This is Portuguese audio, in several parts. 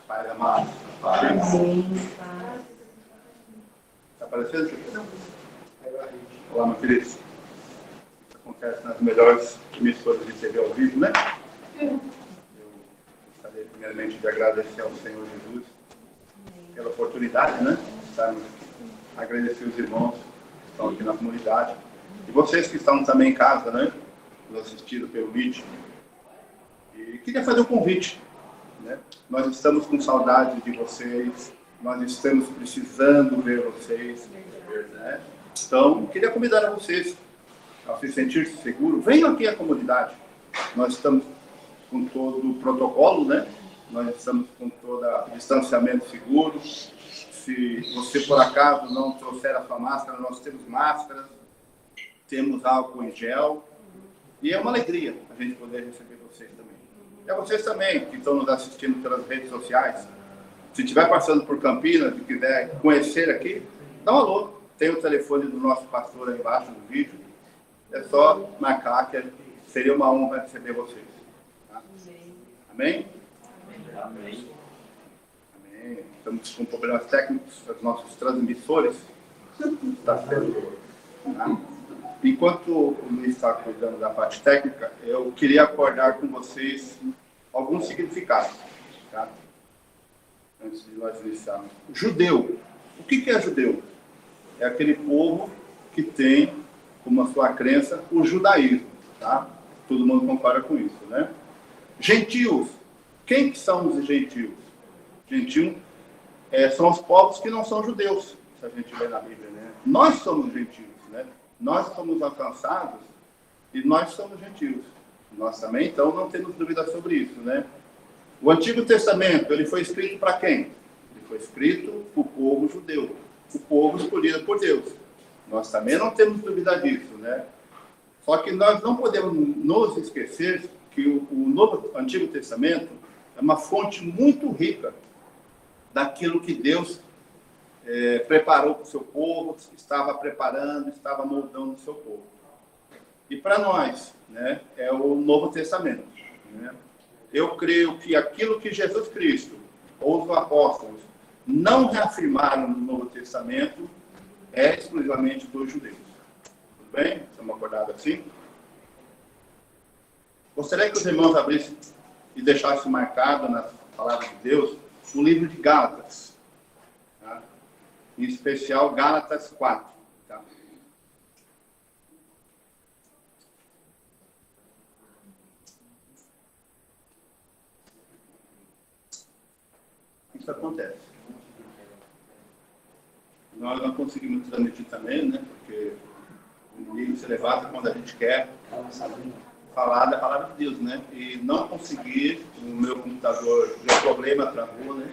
Pai amado, Pai. Está aparecendo? Olá, meu querido. Isso acontece nas melhores emissoras de TV ao vivo, né? Eu gostaria primeiramente de agradecer ao Senhor Jesus pela oportunidade, né? De agradecer os irmãos que estão aqui na comunidade. E vocês que estão também em casa, né? Nos assistindo pelo vídeo. E queria fazer um convite, né? Nós estamos com saudade de vocês, nós estamos precisando ver vocês, né? Então, queria convidar a vocês a se sentir seguro. Venham aqui à comunidade. Nós estamos com todo o protocolo, né? Nós estamos com todo o distanciamento seguro. Se você, por acaso, não trouxer a sua máscara, nós temos máscaras, temos álcool em gel. E é uma alegria a gente poder receber vocês também. E a vocês também, que estão nos assistindo pelas redes sociais. Se estiver passando por Campinas e quiser conhecer aqui, dá um alô. Tem o telefone do nosso pastor aí embaixo do vídeo. É só marcar que seria uma honra receber vocês. Tá? Amém? Amém. Amém. Estamos com problemas técnicos dos nossos transmissores. Está sendo... Tá? Enquanto o Luiz está cuidando da parte técnica, eu queria acordar com vocês alguns significados. Tá? Antes de nós iniciarmos. Judeu. O que é judeu? É aquele povo que tem como a sua crença o judaísmo. Tá? Todo mundo concorda com isso, né? Gentios. Quem que são os gentios? Gentios são os povos que não são judeus, se a gente vê na Bíblia, né? Nós somos gentios, né? Nós somos alcançados e nós somos gentios. Nós também, então, não temos dúvida sobre isso, né? O Antigo Testamento, ele foi escrito para quem? Ele foi escrito para o povo judeu, o povo escolhido por Deus. Nós também não temos dúvida disso, né? Só que nós não podemos nos esquecer que o Antigo Testamento é uma fonte muito rica daquilo que Deus preparou para o seu povo, estava preparando, estava moldando o seu povo. E para nós, né, é o Novo Testamento. Né? Eu creio que aquilo que Jesus Cristo ou os apóstolos não reafirmaram no Novo Testamento é exclusivamente dos judeus. Tudo bem? Estamos acordados assim? Gostaria que os irmãos abrissem e deixassem marcado na palavra de Deus o livro de Gálatas. Tá? Em especial Gálatas 4. Tá? Isso acontece. Nós não conseguimos transmitir também, né? Porque o livro se levanta quando a gente quer falar da palavra de Deus, né? E não conseguir, o meu computador deu problema, travou, né?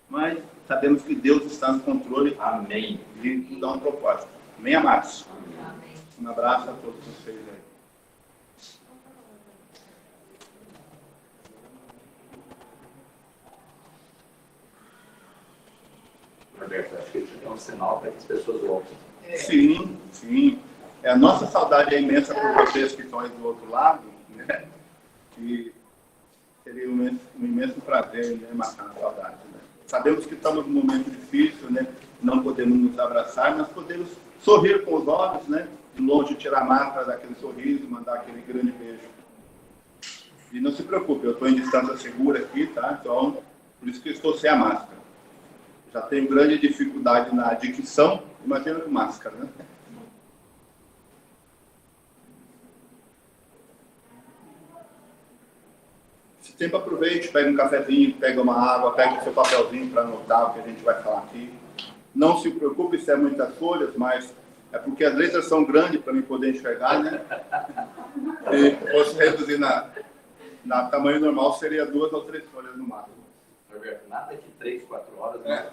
Mas sabemos que Deus está no controle. Amém. E tudo dá um propósito. Amém, amados? Amém. Um abraço a todos vocês aí. Roberto, acho que isso é um sinal para que as pessoas voltem. Sim, sim. A nossa saudade é imensa por vocês que estão aí do outro lado, né? Que seria um imenso prazer, né, matar a saudade, né? Sabemos que estamos num momento difícil, né? Não podemos nos abraçar, mas podemos sorrir com os olhos, né? De longe tirar a máscara, dar aquele sorriso, mandar aquele grande beijo. E não se preocupe, eu estou em distância segura aqui, tá? Então, por isso que eu estou sem a máscara. Já tenho grande dificuldade na dicção, imagina com máscara, né? Esse tempo aproveite, pega um cafezinho, pega uma água, pega o seu papelzinho para anotar o que a gente vai falar aqui. Não se preocupe se é muitas folhas, mas é porque as letras são grandes para mim poder enxergar, né? E se fosse reduzir na tamanho normal, seria 2 ou 3 folhas no máximo. Roberto, nada que 3, 4 horas, É. né?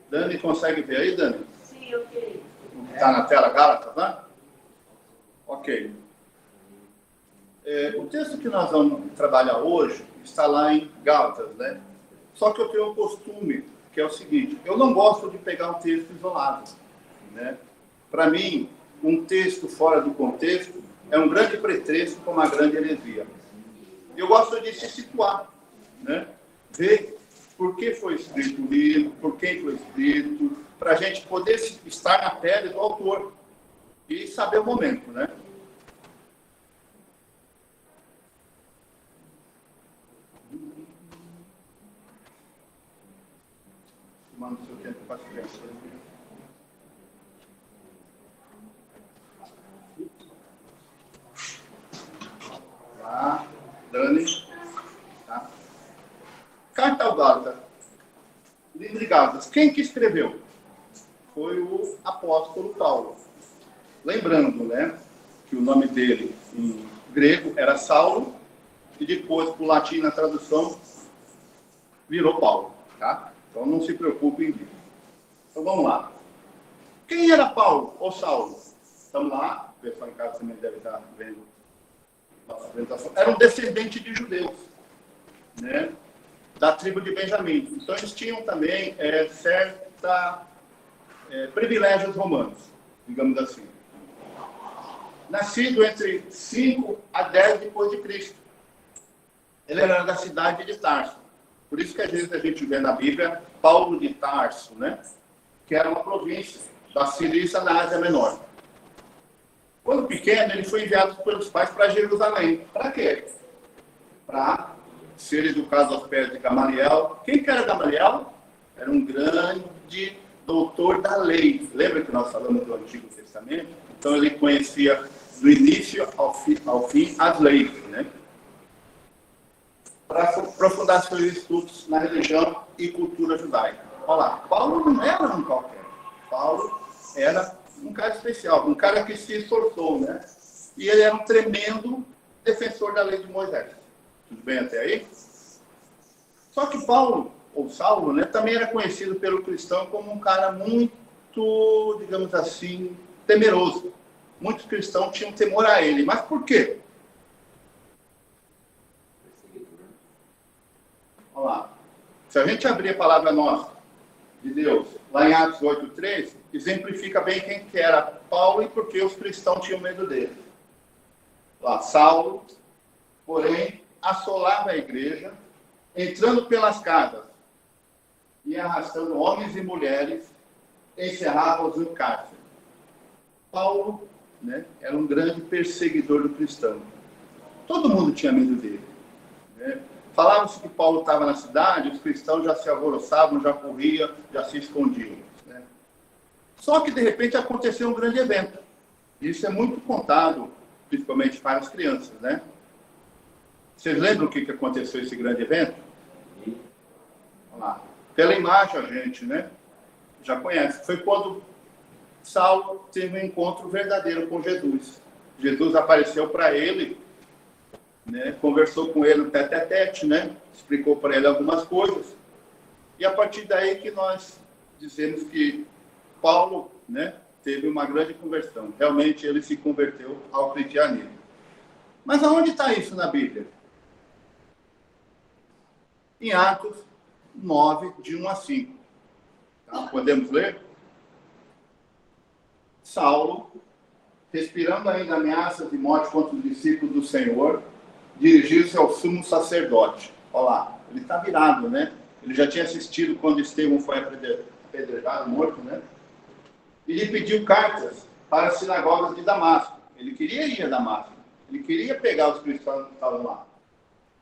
Dani, consegue ver aí, Dani? Sim, ok. Está na tela Gálatas, né? Ok. O texto que nós vamos trabalhar hoje está lá em Gálatas, né? Só que eu tenho um costume, que é o seguinte, eu não gosto de pegar um texto isolado, né? Para mim, um texto fora do contexto é um grande pretexto para uma grande heresia. Eu gosto de se situar, né? Ver por que foi escrito o livro, por quem foi escrito, para a gente poder estar na pele do autor e saber o momento, né? Manda o seu tempo para as crianças. Lá, Dani. Tá. Carta ao Gálatas. Livro de Gálatas. Quem que escreveu? Foi o apóstolo Paulo. Lembrando, né, que o nome dele em grego era Saulo e depois, por latim, na tradução, virou Paulo, tá? Então não se preocupem disso. Então vamos lá. Quem era Paulo ou Saulo? Estamos lá, o pessoal em casa também deve estar vendo nossa apresentação. Era um descendente de judeus, né, da tribo de Benjamim. Então eles tinham também privilégios romanos, digamos assim. Nascido entre 5 a 10 depois de Cristo. Ele era da cidade de Tarso. Por isso que às vezes a gente vê na Bíblia Paulo de Tarso, né? Que era uma província da Cilícia na Ásia Menor. Quando pequeno, ele foi enviado pelos pais para Jerusalém. Para quê? Para ser educado aos pés de Gamaliel. Quem que era Gamaliel? Era um grande doutor da lei. Lembra que nós falamos do Antigo Testamento? Então ele conhecia do início ao fim as leis, né? Para aprofundar seus estudos na religião e cultura judaica. Olha lá, Paulo não era um qualquer. Paulo era um cara especial, um cara que se esforçou, né? E ele era um tremendo defensor da lei de Moisés. Tudo bem até aí? Só que Paulo, ou Saulo, né, também era conhecido pelo cristão como um cara muito, digamos assim, temeroso. Muitos cristãos tinham temor a ele. Mas por quê? Olha lá. Se a gente abrir a palavra nossa, de Deus, lá em Atos 8:3, exemplifica bem quem que era Paulo e por que os cristãos tinham medo dele. Lá, Saulo, porém, assolava a igreja, entrando pelas casas e arrastando homens e mulheres, encerrava-os no cárcere. Paulo, né, era um grande perseguidor do cristão. Todo mundo tinha medo dele, né? Falava-se que Paulo estava na cidade, os cristãos já se alvoroçavam, já corriam, já se escondiam, né? Só que, de repente, aconteceu um grande evento. Isso é muito contado, principalmente para as crianças, né? Vocês lembram o que aconteceu esse grande evento? Vamos lá. Pela imagem, a gente, né, já conhece. Foi quando Saulo teve um encontro verdadeiro com Jesus. Jesus apareceu para ele, né, conversou com ele tete a tete, né, explicou para ele algumas coisas. E a partir daí que nós dizemos que Paulo, né, teve uma grande conversão. Realmente ele se converteu ao cristianismo. Mas aonde está isso na Bíblia? Em Atos 9, de 1 a 5. Tá? Podemos ler? Saulo, respirando ainda ameaças de morte contra os discípulos do Senhor, dirigiu-se ao sumo sacerdote. Olha lá, ele está virado, né? Ele já tinha assistido quando Estevão foi apedrejado, morto, né? E lhe pediu cartas para as sinagogas de Damasco. Ele queria ir a Damasco. Ele queria pegar os cristãos que estavam lá,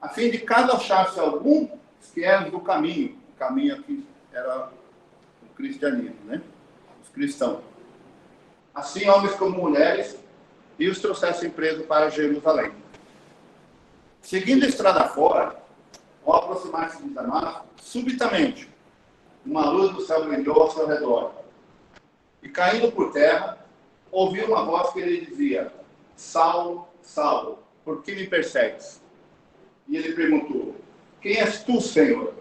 a fim de caso achasse algum que eram do caminho. O caminho aqui era o cristianismo, né? Os cristãos. Assim, homens como mulheres, e os trouxessem presos para Jerusalém. Seguindo a estrada fora, ao aproximar-se de Damasco, subitamente, uma luz do céu brilhou ao seu redor. E caindo por terra, ouviu uma voz que lhe dizia: Saulo, Saulo, por que me persegues? E ele perguntou: quem és tu, Senhor?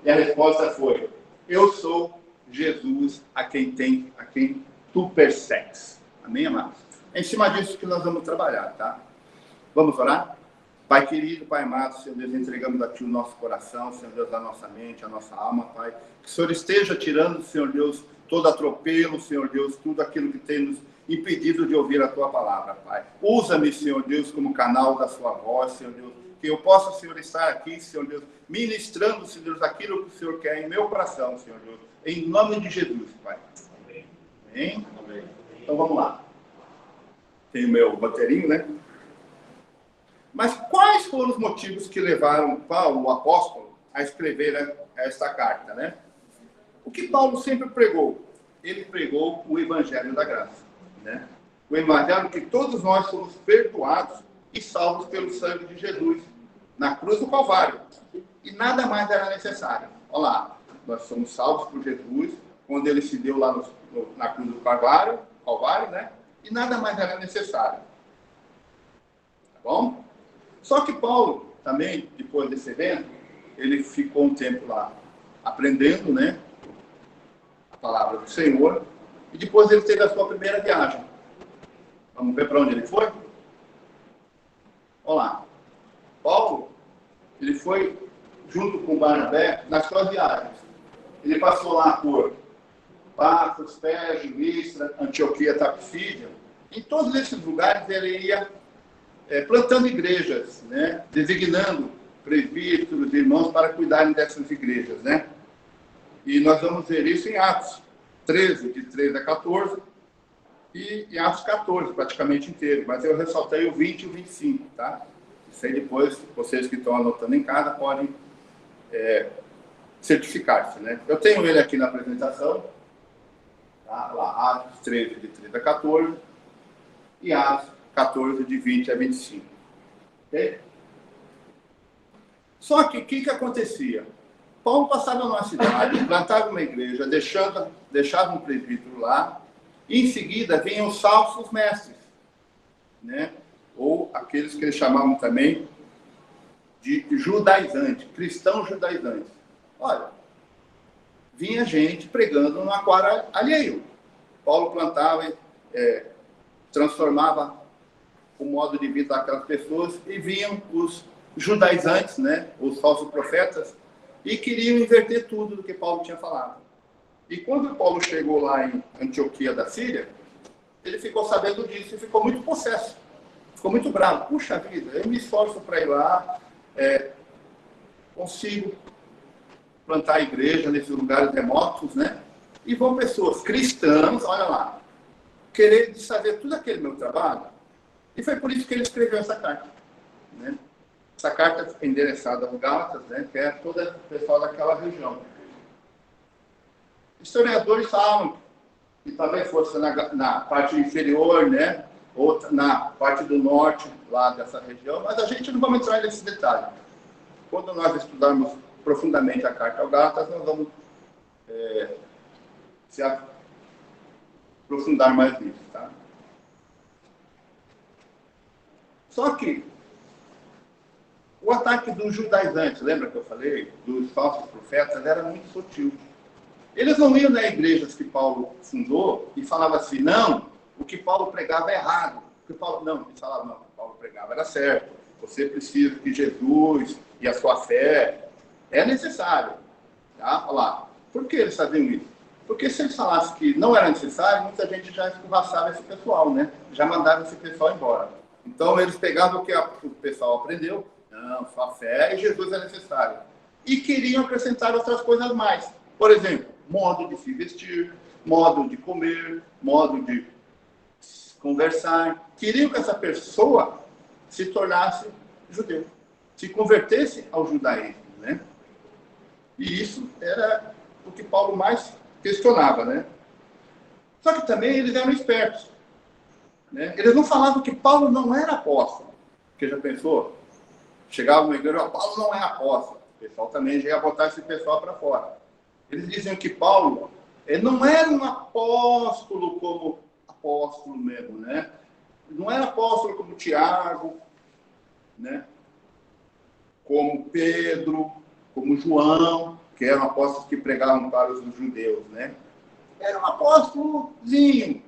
E a resposta foi: eu sou Jesus a quem tu persegues. Amém, amados? É em cima disso que nós vamos trabalhar, tá? Vamos orar? Pai querido, Pai amado, Senhor Deus, entregamos a Ti o nosso coração, Senhor Deus, a nossa mente, a nossa alma, Pai. Que o Senhor esteja tirando, Senhor Deus, todo atropelo, Senhor Deus, tudo aquilo que tem nos impedido de ouvir a Tua palavra, Pai. Usa-me, Senhor Deus, como canal da Sua voz, Senhor Deus. Que eu possa, Senhor, estar aqui, Senhor Deus, ministrando, Senhor Deus, aquilo que o Senhor quer em meu coração, Senhor Deus. Em nome de Jesus, Pai. Amém? Amém. Então vamos lá. Tem o meu roteirinho, né? Mas quais foram os motivos que levaram Paulo, o apóstolo, a escrever esta carta, né? O que Paulo sempre pregou? Ele pregou o Evangelho da Graça, né? O Evangelho que todos nós somos perdoados e salvos pelo sangue de Jesus, na cruz do Calvário. E nada mais era necessário. Olha lá, nós somos salvos por Jesus, quando ele se deu lá na cruz do Calvário, né? E nada mais era necessário. Tá bom? Só que Paulo, também, depois desse evento, ele ficou um tempo lá aprendendo, né, a palavra do Senhor, e depois ele teve a sua primeira viagem. Vamos ver para onde ele foi? Olha lá. Paulo, ele foi junto com Barnabé nas suas viagens. Ele passou lá por Pafos, Perge, Listra, Antioquia, Tapsídia. Em todos esses lugares ele ia plantando igrejas, né? Designando presbíteros, irmãos para cuidarem dessas igrejas, né? E nós vamos ver isso em Atos 13, de 13 a 14, e em Atos 14, praticamente inteiro. Mas eu ressaltei o 20 e o 25, tá? Isso aí depois, vocês que estão anotando em casa, podem certificar-se, né? Eu tenho ele aqui na apresentação, tá? Lá, Atos 13, de 13 a 14, e Atos 14, de 20 a 25. Ok? Só que o que acontecia? Paulo passava numa cidade, plantava uma igreja, deixava um presbítero lá, e em seguida vinham os falsos mestres, né? Ou aqueles que eles chamavam também de judaizantes, cristãos judaizantes. Olha, vinha gente pregando no aquário alheio. Paulo plantava, transformava o modo de vida daquelas pessoas, e vinham os judaizantes, né, os falsos profetas, e queriam inverter tudo do que Paulo tinha falado. E quando Paulo chegou lá em Antioquia da Síria, ele ficou sabendo disso e ficou muito possesso, ficou muito bravo. Puxa vida, eu me esforço para ir lá, consigo plantar a igreja nesses lugares remotos, né? E vão pessoas cristãs, olha lá, querer desfazer tudo aquele meu trabalho. E foi por isso que ele escreveu essa carta, né? Essa carta é endereçada aos Gálatas, né? Que é todo o pessoal daquela região. Historiadores falam que talvez fosse na parte inferior, né? Ou na parte do norte, lá dessa região, mas a gente não vamos entrar nesse detalhe. Quando nós estudarmos profundamente a carta aos Gálatas, nós vamos se aprofundar mais nisso, tá? Só que o ataque dos judaizantes, lembra que eu falei? Dos falsos profetas, era muito sutil. Eles não iam nas igrejas que Paulo fundou e falavam assim, não, o que Paulo pregava é errado. O que Paulo, não, eles falavam, não, o que Paulo pregava era certo. Você precisa que Jesus e a sua fé é necessário. Tá? Olha lá. Por que eles faziam isso? Porque se eles falassem que não era necessário, muita gente já escorraçava esse pessoal, né? Já mandava esse pessoal embora. Então, eles pegavam o que o pessoal aprendeu, não, só a fé e Jesus é necessário. E queriam acrescentar outras coisas mais. Por exemplo, modo de se vestir, modo de comer, modo de conversar. Queriam que essa pessoa se tornasse judeu, se convertesse ao judaísmo, né? E isso era o que Paulo mais questionava, né? Só que também eles eram espertos. Né? Eles não falavam que Paulo não era apóstolo. Porque já pensou? Chegava uma igreja, Paulo não é apóstolo. O pessoal também já ia botar esse pessoal para fora. Eles diziam que Paulo não era um apóstolo como apóstolo mesmo, né? Não era apóstolo como Tiago, né? Como Pedro, como João, que eram apóstolos que pregavam para os judeus, né? Era um apóstolozinho.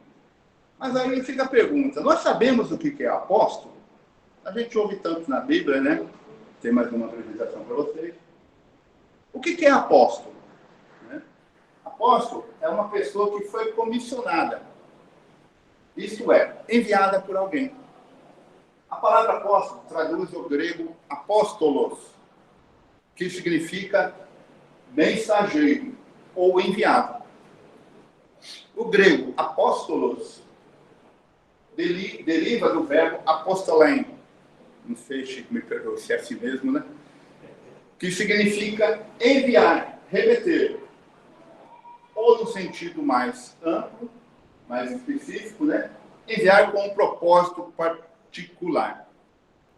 Mas aí fica a pergunta, nós sabemos o que é apóstolo? a gente ouve tanto na Bíblia, né? Tem mais uma apresentação para vocês. O que é apóstolo? Né? Apóstolo é uma pessoa que foi comissionada. Isto é, enviada por alguém. A palavra apóstolo traduz o grego apóstolos, que significa mensageiro ou enviado. O grego apóstolos deriva do verbo apostolém. Não sei, Chico, me perdoe se é assim mesmo, né? Que significa enviar, remeter. Ou no sentido mais amplo, mais específico, né? Enviar com um propósito particular.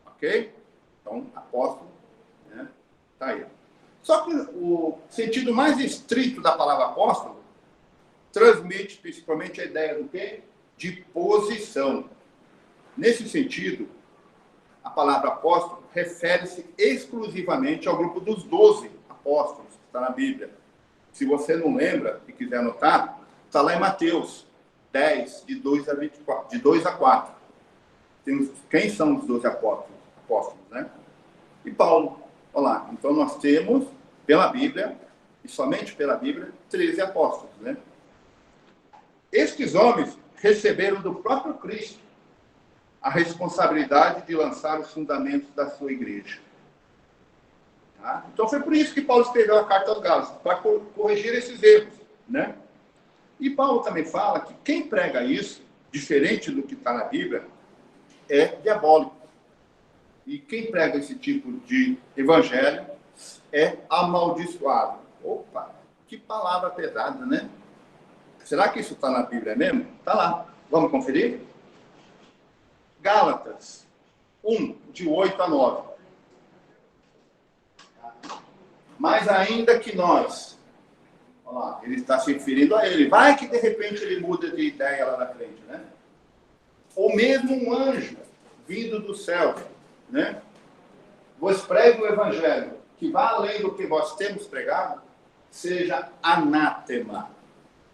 Ok? Então, apóstolo, né? Tá aí. Só que o sentido mais estrito da palavra apóstolo transmite principalmente a ideia do quê? De posição. Nesse sentido, a palavra apóstolo refere-se exclusivamente ao grupo dos 12 apóstolos, que está na Bíblia. Se você não lembra e quiser anotar, está lá em Mateus 10, de 2 a 24, de 2 a 4. Quem são os 12 apóstolos, né? E Paulo. Olha lá, então nós temos, pela Bíblia, e somente pela Bíblia, 13 apóstolos, né? Estes homens receberam do próprio Cristo a responsabilidade de lançar os fundamentos da sua igreja. Tá? Então foi por isso que Paulo escreveu a carta aos Gálatas, para corrigir esses erros, né? E Paulo também fala que quem prega isso, diferente do que está na Bíblia, é diabólico. E quem prega esse tipo de evangelho é amaldiçoado. Opa, que palavra pesada, né? Será que isso está na Bíblia mesmo? Está lá. Vamos conferir? Gálatas 1, de 8 a 9. Mas ainda que nós... Olha lá, ele está se referindo a ele. Vai que de repente ele muda de ideia lá na frente, né? Ou mesmo um anjo vindo do céu, né? Vos prego o evangelho que vá além do que vós temos pregado, seja anátema.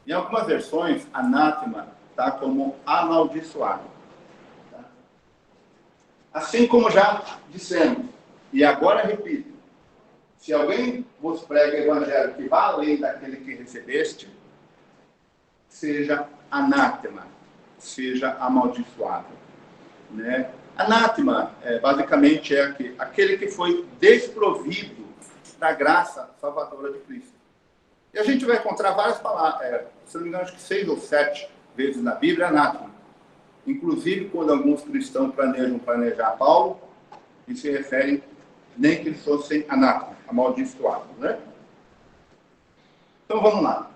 Em algumas versões, anátema está como amaldiçoado. Tá? Assim como já dissemos, e agora repito, se alguém vos prega o evangelho que vá além daquele que recebeste, seja anátema, seja amaldiçoado. Né? Anátema, basicamente, é aquele que foi desprovido da graça salvadora de Cristo. E a gente vai encontrar várias palavras, se não me engano, acho que 6 ou 7 vezes na Bíblia, anátema. Inclusive, quando alguns cristãos planejam planejar Paulo, eles se referem nem que eles fossem anátema, amaldiçoados, né? Então, vamos lá.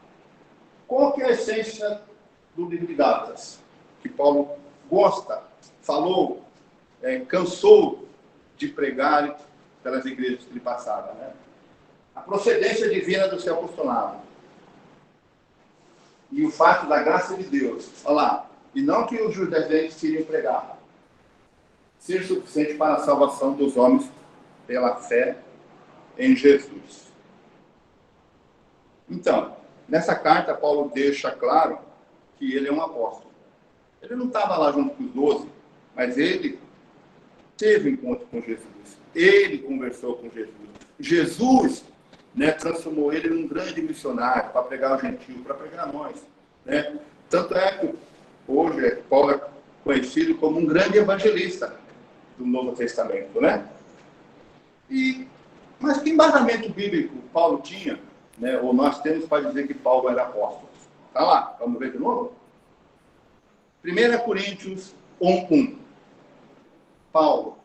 Qual que é a essência do livro de Gálatas? Que Paulo gosta, falou, cansou de pregar pelas igrejas que ele passava, né? A procedência divina do seu apostolado. E o fato da graça de Deus. Olha lá. E não que os judeus teriam pregado. Ser suficiente para a salvação dos homens pela fé em Jesus. Então, nessa carta, Paulo deixa claro que ele é um apóstolo. Ele não estava lá junto com os 12, mas ele teve encontro com Jesus. Ele conversou com Jesus. Jesus, né, transformou ele num grande missionário para pregar o gentio, para pregar nós. Né? Tanto é que hoje Paulo é conhecido como um grande evangelista do Novo Testamento, né? Mas que embasamento bíblico Paulo tinha, né, ou nós temos para dizer que Paulo era apóstolo? Está lá, vamos ver de novo? 1 Coríntios 1:1. Paulo,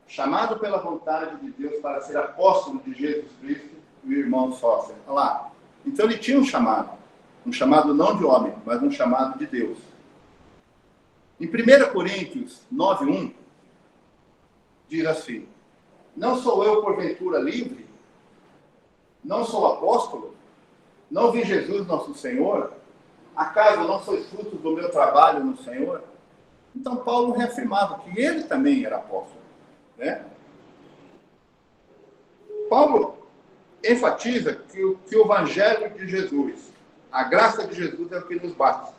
chamado pela vontade de Deus para ser apóstolo de Jesus Cristo, e o irmão Sócio. Olha lá. Então ele tinha um chamado não de homem, mas um chamado de Deus. Em 1 Coríntios 9:1, diz assim: não sou eu porventura livre? Não sou apóstolo? Não vi Jesus nosso Senhor? Acaso não sois frutos do meu trabalho no Senhor? Então Paulo reafirmava que ele também era apóstolo, né? Paulo enfatiza que o evangelho de Jesus, a graça de Jesus é o que nos basta.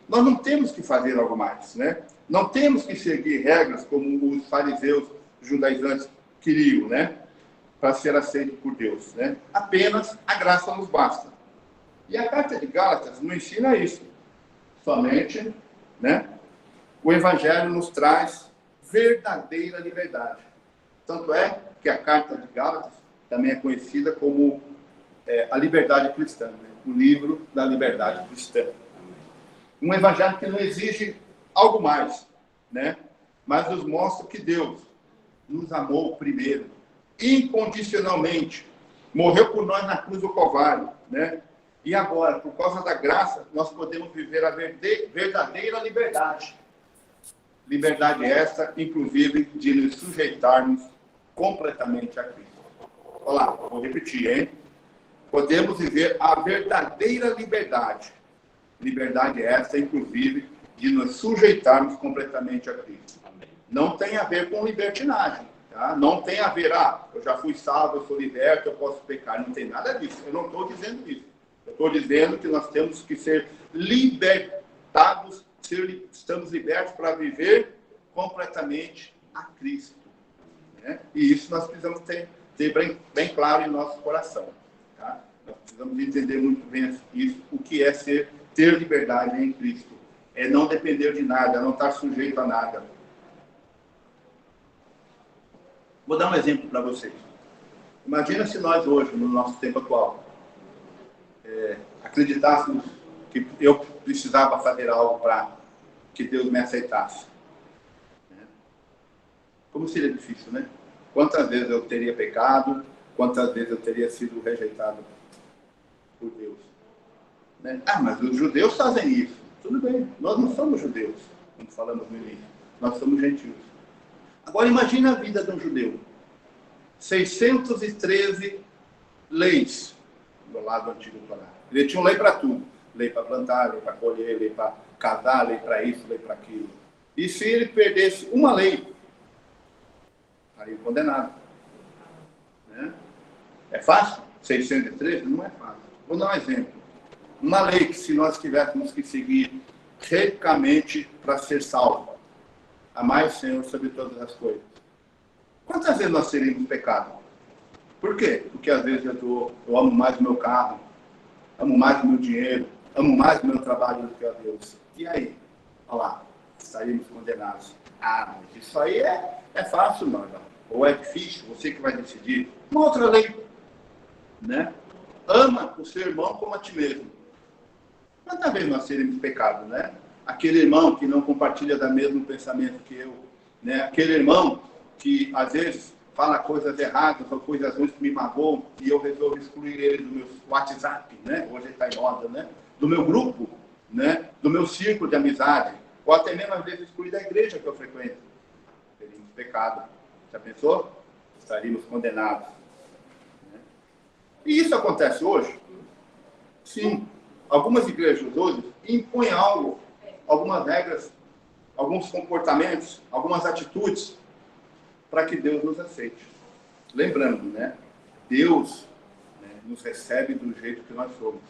Nós não temos que fazer algo mais, né? Não temos que seguir regras como os fariseus judaizantes queriam, né? Para ser aceito por Deus, né? Apenas a graça nos basta. E a carta de Gálatas nos ensina isso. Somente, né? O Evangelho nos traz verdadeira liberdade. Tanto é que a carta de Gálatas também é conhecida como a liberdade cristã, né? O livro da liberdade cristã. Um evangelho que não exige algo mais, né? Mas nos mostra que Deus nos amou primeiro, incondicionalmente, morreu por nós na cruz do Calvário, né? E agora, por causa da graça, nós podemos viver a verdadeira liberdade. Liberdade essa, inclusive, de nos sujeitarmos completamente a Cristo. Olha lá, vou repetir, hein? Podemos viver a verdadeira liberdade. Liberdade essa, inclusive, de nos sujeitarmos completamente a Cristo. Não tem a ver com libertinagem. Tá? Não tem a ver, eu já fui salvo, eu sou liberto, eu posso pecar. Não tem nada disso. Eu não estou dizendo isso. Eu estou dizendo que nós temos que ser libertados, estamos libertos para viver completamente a Cristo. Né? E isso nós precisamos ter bem claro em nosso coração. Tá? Nós precisamos entender muito bem isso, o que é ter liberdade em Cristo. É não depender de nada, é não estar sujeito a nada. Vou dar um exemplo para vocês. Imagina se nós hoje, no nosso tempo atual, acreditássemos que eu precisava fazer algo para que Deus me aceitasse. Como seria difícil, né? Quantas vezes eu teria pecado, quantas vezes eu teria sido rejeitado por Deus. Né? Mas os judeus fazem isso. Tudo bem, nós não somos judeus, como falamos no início. Nós somos gentios. Agora imagine a vida de um judeu. 613 leis do lado antigo do Torá. Ele tinha lei para tudo. Lei para plantar, lei para colher, lei para casar, lei para isso, lei para aquilo. E se ele perdesse uma lei, estaria condenado. Né? É fácil? 613? Não é fácil. Vou dar um exemplo. Uma lei que se nós tivéssemos que seguir redicamente para ser salvo. Amar o Senhor sobre todas as coisas. Quantas vezes nós teríamos pecado? Por quê? Porque às vezes eu amo mais o meu carro, amo mais o meu dinheiro, amo mais o meu trabalho do que a Deus. E aí? Olha lá, estaríamos condenados. Mas isso aí é fácil, não. Ou é difícil, você que vai decidir. Uma outra lei, né? Ama o seu irmão como a ti mesmo. Quantas vezes nós teríamos pecado, né? Aquele irmão que não compartilha do mesmo pensamento que eu, né? Aquele irmão que às vezes fala coisas erradas ou coisas ruins que me magoam e eu resolvo excluir ele do meu WhatsApp, né? Hoje ele está em moda, né? Do meu grupo, né? Do meu círculo de amizade, ou até mesmo às vezes excluir da igreja que eu frequento. Teríamos pecado. Já pensou? Estaríamos condenados. Né? E isso acontece hoje? Sim. Algumas igrejas hoje impõem algo, algumas regras, alguns comportamentos, algumas atitudes para que Deus nos aceite. Lembrando, né? Deus, né, nos recebe do jeito que nós somos.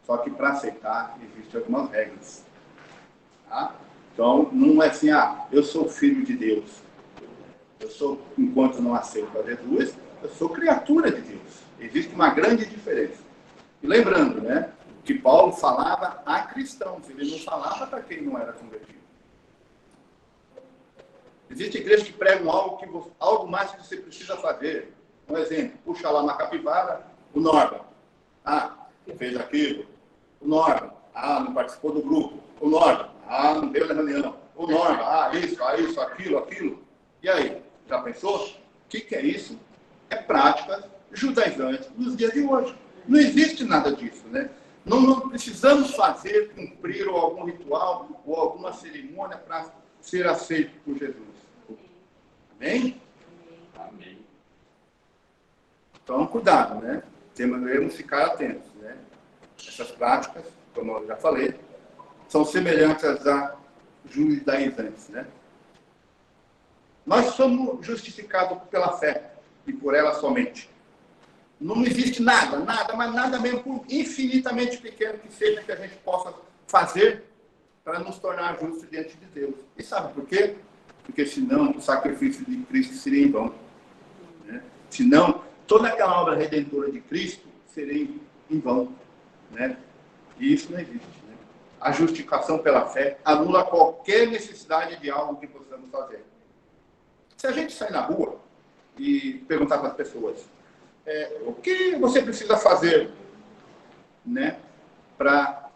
Só que para aceitar existem algumas regras. Tá? Então, não é assim, eu sou filho de Deus. Eu sou, enquanto não aceito a Jesus, eu sou criatura de Deus. Existe uma grande diferença. E lembrando, né? Que Paulo falava a cristãos, ele não falava para quem não era convertido. Existem igrejas que pregam algo mais que você precisa fazer. Um exemplo, puxa lá na capivara, o Norma. Fez aquilo. O Norma. Não participou do grupo. O Norma. Não deu na reunião. O Norma. Isso, aquilo. E aí, já pensou? O que é isso? É práticas judaizantes dos dias de hoje. Não existe nada disso, né? Não precisamos cumprir algum ritual ou alguma cerimônia para ser aceito por Jesus. Amém? Amém. Então, cuidado, né? Devemos ficar atentos, né? Essas práticas, como eu já falei, são semelhantes a judaizantes, né? Nós somos justificados pela fé e por ela somente. Não existe nada, mas nada mesmo, por infinitamente pequeno que seja, que a gente possa fazer para nos tornar justos diante de Deus. E sabe por quê? Porque senão o sacrifício de Cristo seria em vão. Né? Senão toda aquela obra redentora de Cristo seria em vão. Né? E isso não existe. Né? A justificação pela fé anula qualquer necessidade de algo que possamos fazer. Se a gente sair na rua e perguntar para as pessoas, o que você precisa fazer, né, para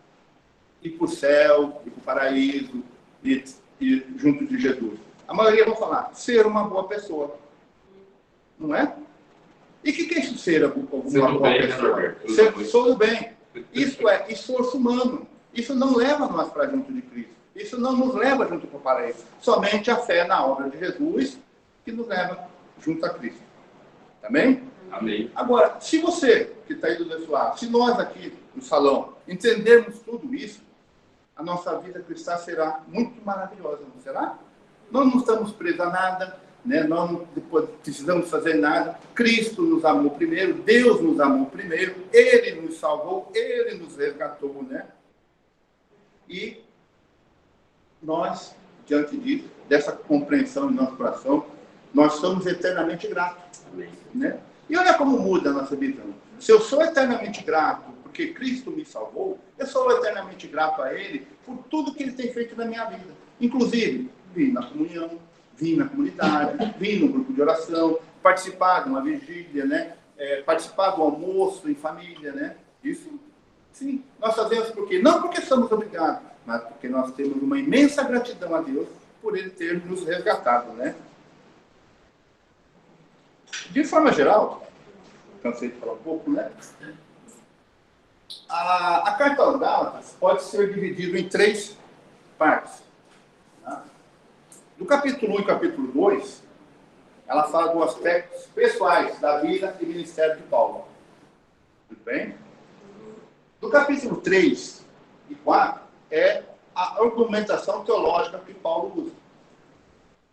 ir para o céu, ir para o paraíso, ir junto de Jesus? A maioria vão falar, ser uma boa pessoa. Não é? E o que é isso, ser uma boa pessoa? Ser pessoa do bem. Isso é esforço humano. Isso não leva nós para junto de Cristo. Isso não nos leva junto para o paraíso. Somente a fé na obra de Jesus que nos leva junto a Cristo. Amém? Amém. Agora, se você que está aí do outro lado, se nós aqui no salão entendermos tudo isso, a nossa vida cristã será muito maravilhosa, não será? Nós não estamos presos a nada, né? Nós não precisamos fazer nada. Cristo nos amou primeiro, Deus nos amou primeiro, Ele nos salvou, Ele nos resgatou, né? E nós, diante disso, dessa compreensão em nosso coração, nós somos eternamente gratos. Né? E olha como muda a nossa visão. Se eu sou eternamente grato porque Cristo me salvou, eu sou eternamente grato a Ele por tudo que Ele tem feito na minha vida. Inclusive, vim na comunhão, vim na comunidade, vim no grupo de oração, participar de uma vigília, né? Participar do almoço em família. Né? Isso, sim, nós fazemos por quê? Não porque somos obrigados, mas porque nós temos uma imensa gratidão a Deus por Ele ter nos resgatado. Né? De forma geral, cansei de falar um pouco, né? A carta aos Gálatas pode ser dividida em 3 partes. Tá? Do capítulo 1 e capítulo 2, ela fala dos aspectos pessoais da vida e ministério de Paulo. Tudo bem? Do capítulo 3 e 4 é a argumentação teológica que Paulo usa.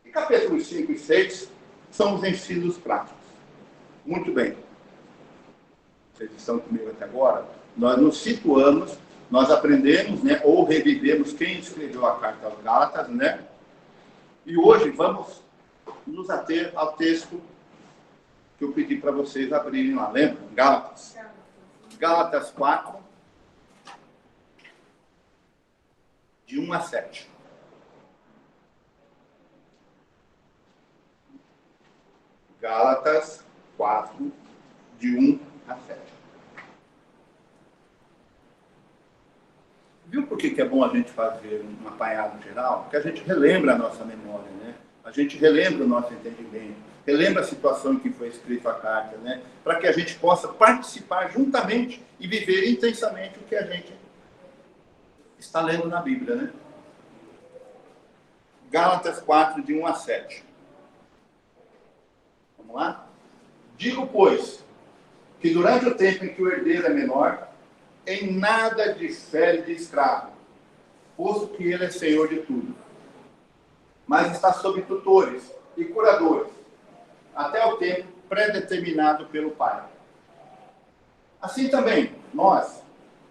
E capítulos 5 e 6 são os ensinos práticos. Muito bem. Vocês estão comigo até agora? Nós nos situamos, nós aprendemos, né, ou revivemos quem escreveu a carta aos Gálatas, né? E hoje vamos nos ater ao texto que eu pedi para vocês abrirem lá. Lembra? Gálatas. Gálatas 4, de 1 a 7. Gálatas 4, de 1 a 7. Viu por que é bom a gente fazer um apanhado geral? Porque a gente relembra a nossa memória, né? A gente relembra o nosso entendimento, relembra a situação em que foi escrita a carta, né? Para que a gente possa participar juntamente e viver intensamente o que a gente está lendo na Bíblia, né? Gálatas 4, de 1 a 7. Vamos lá? Digo, pois, que durante o tempo em que o herdeiro é menor, em nada difere de escravo, posto que ele é senhor de tudo. Mas está sob tutores e curadores, até o tempo predeterminado pelo Pai. Assim também, nós,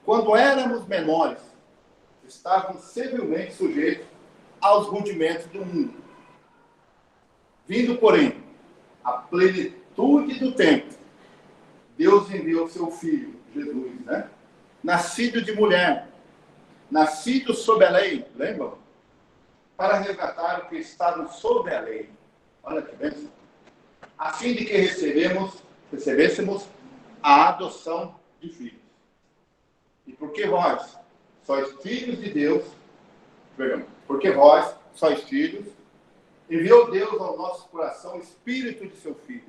quando éramos menores, estávamos servilmente sujeitos aos rudimentos do mundo. Vindo, porém, a plenitude do tempo, Deus enviou seu Filho, Jesus, né? Nascido de mulher, nascido sob a lei, lembram? Para resgatar o que estava sob a lei. Olha que bênção. A fim de que recebêssemos a adoção de filhos. E porque vós sois filhos de Deus, porque vós sois filhos, enviou Deus ao nosso coração o Espírito de seu Filho,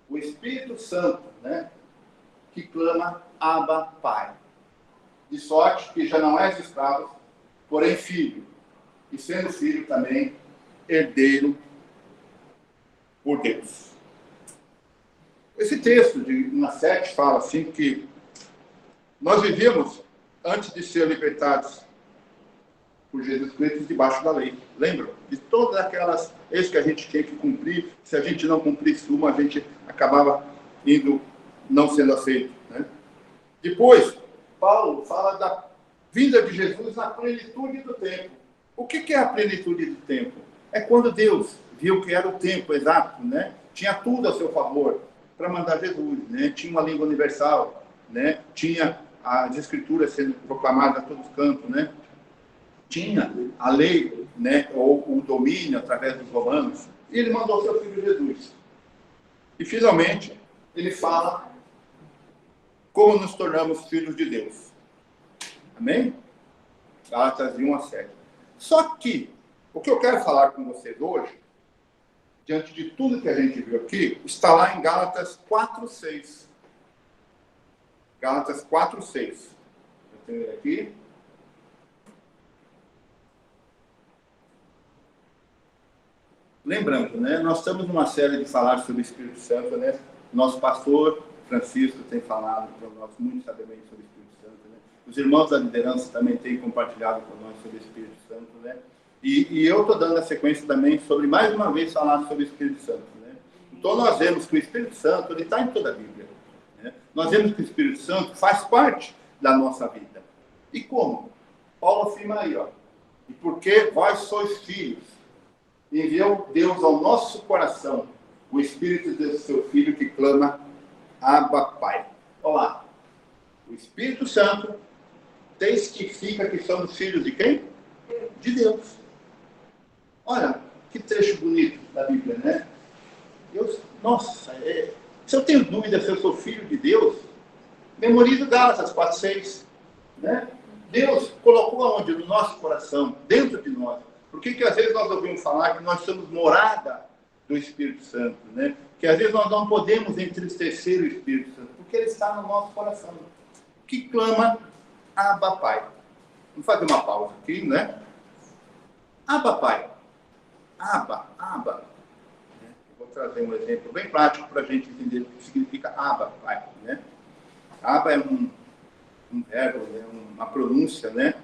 o Espírito Santo, né? Que clama, Abba, Pai. De sorte que já não és escravo, porém filho, e sendo filho também, herdeiro por Deus. Esse texto de 1 a 7 fala assim que nós vivíamos, antes de ser libertados por Jesus Cristo, debaixo da lei. Lembram? De todas aquelas leis que a gente tinha que cumprir, se a gente não cumprisse uma, a gente acabava não sendo aceito. Né? Depois, Paulo fala da vinda de Jesus na plenitude do tempo. O que é a plenitude do tempo? É quando Deus viu que era o tempo exato, né? Tinha tudo a seu favor para mandar Jesus, né? Tinha uma língua universal, né? Tinha as escrituras sendo proclamadas a todos os cantos, né? Tinha a lei, né? Ou o domínio através dos romanos. E ele mandou seu filho Jesus. E finalmente ele fala como nos tornamos filhos de Deus. Amém? Gálatas 1:7. Só que o que eu quero falar com vocês hoje, diante de tudo que a gente viu aqui, está lá em Gálatas 4:6. Gálatas 4:6. Eu tenho ele aqui. Lembrando, né? Nós estamos numa série de falar sobre o Espírito Santo, né? Nosso pastor Francisco tem falado para nós muito sabiamente sobre o Espírito Santo, né? Os irmãos da liderança também têm compartilhado com nós sobre o Espírito Santo, né? E eu estou dando a sequência também sobre, mais uma vez, falar sobre o Espírito Santo, né? Então, nós vemos que o Espírito Santo está em toda a Bíblia, né? Nós vemos que o Espírito Santo faz parte da nossa vida. E como? Paulo afirma aí, ó. E porque vós sois filhos, enviou Deus ao nosso coração o Espírito do seu Filho que clama, Abba, Pai. Olha lá. O Espírito Santo testifica que somos filhos de quem? De Deus. Olha, que trecho bonito da Bíblia, né? Nossa, se eu tenho dúvida se eu sou filho de Deus, memorizo Gálatas 4:6, né? Deus colocou aonde? No nosso coração, dentro de nós. Por que às vezes nós ouvimos falar que nós somos morada do Espírito Santo, né? Que às vezes nós não podemos entristecer o Espírito Santo, porque ele está no nosso coração, que clama, Abba, Pai. Vamos fazer uma pausa aqui, né? Abba, Pai. Abba. Eu vou trazer um exemplo bem prático para a gente entender o que significa Abba, Pai, né? Abba é um verbo, né? Uma pronúncia, né?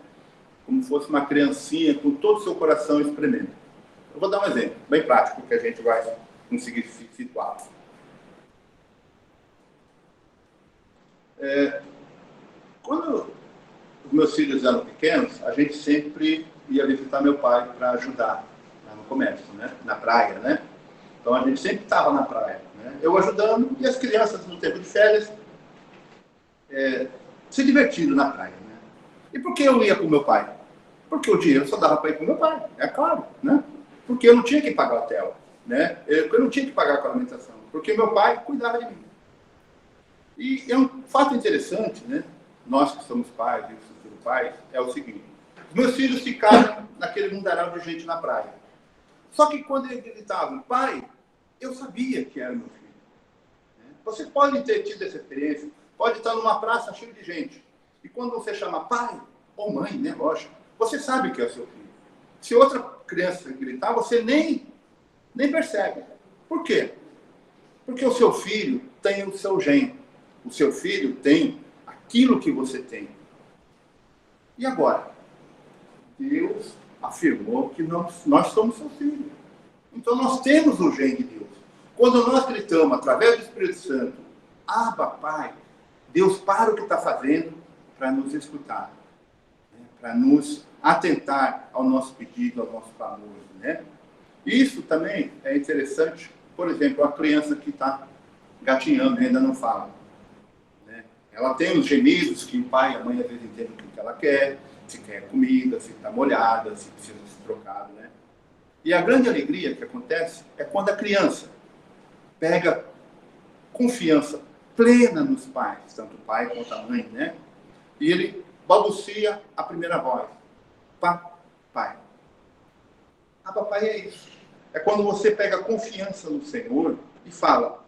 Como se fosse uma criancinha com todo o seu coração espremendo. Eu vou dar um exemplo bem prático que a gente vai conseguir se situar. Quando os meus filhos eram pequenos, a gente sempre ia visitar meu pai para ajudar no comércio, né? Na praia, né? Então a gente sempre estava na praia, né? Eu ajudando e as crianças no tempo de férias se divertindo na praia, né? E por que eu ia com meu pai? Porque o dinheiro só dava para ir com meu pai, é claro, né? Porque eu não tinha que pagar o hotel, né? Eu não tinha que pagar a alimentação, porque meu pai cuidava de mim. E é um fato interessante, né? Nós que somos pais e futuros pais, é o seguinte: os meus filhos ficaram naquele mundaréu de gente na praia. Só que quando eles gritavam, pai, eu sabia que era meu filho. Você pode ter tido essa experiência, pode estar numa praça cheia de gente, e quando você chama pai ou mãe, né? Lógico, você sabe que é o seu filho. Se outra criança gritar, você nem percebe. Por quê? Porque o seu filho tem o seu gene. O seu filho tem aquilo que você tem. E agora? Deus afirmou que nós somos seu filho. Então nós temos o gene de Deus. Quando nós gritamos através do Espírito Santo, Abba, Pai, Deus para o que está fazendo para nos escutar, né? Para nos atentar ao nosso pedido, ao nosso clamor, né? Isso também é interessante. Por exemplo, a criança que está gatinhando, ainda não fala, né? Ela tem os gemidos que o pai e a mãe às vezes entendem o que ela quer, se quer comida, se está molhada, se precisa ser trocado, né? E a grande alegria que acontece é quando a criança pega confiança plena nos pais, tanto o pai quanto a mãe, né? E ele balbucia a primeira voz. Papai. Ah, papai é isso. É quando você pega confiança no Senhor e fala,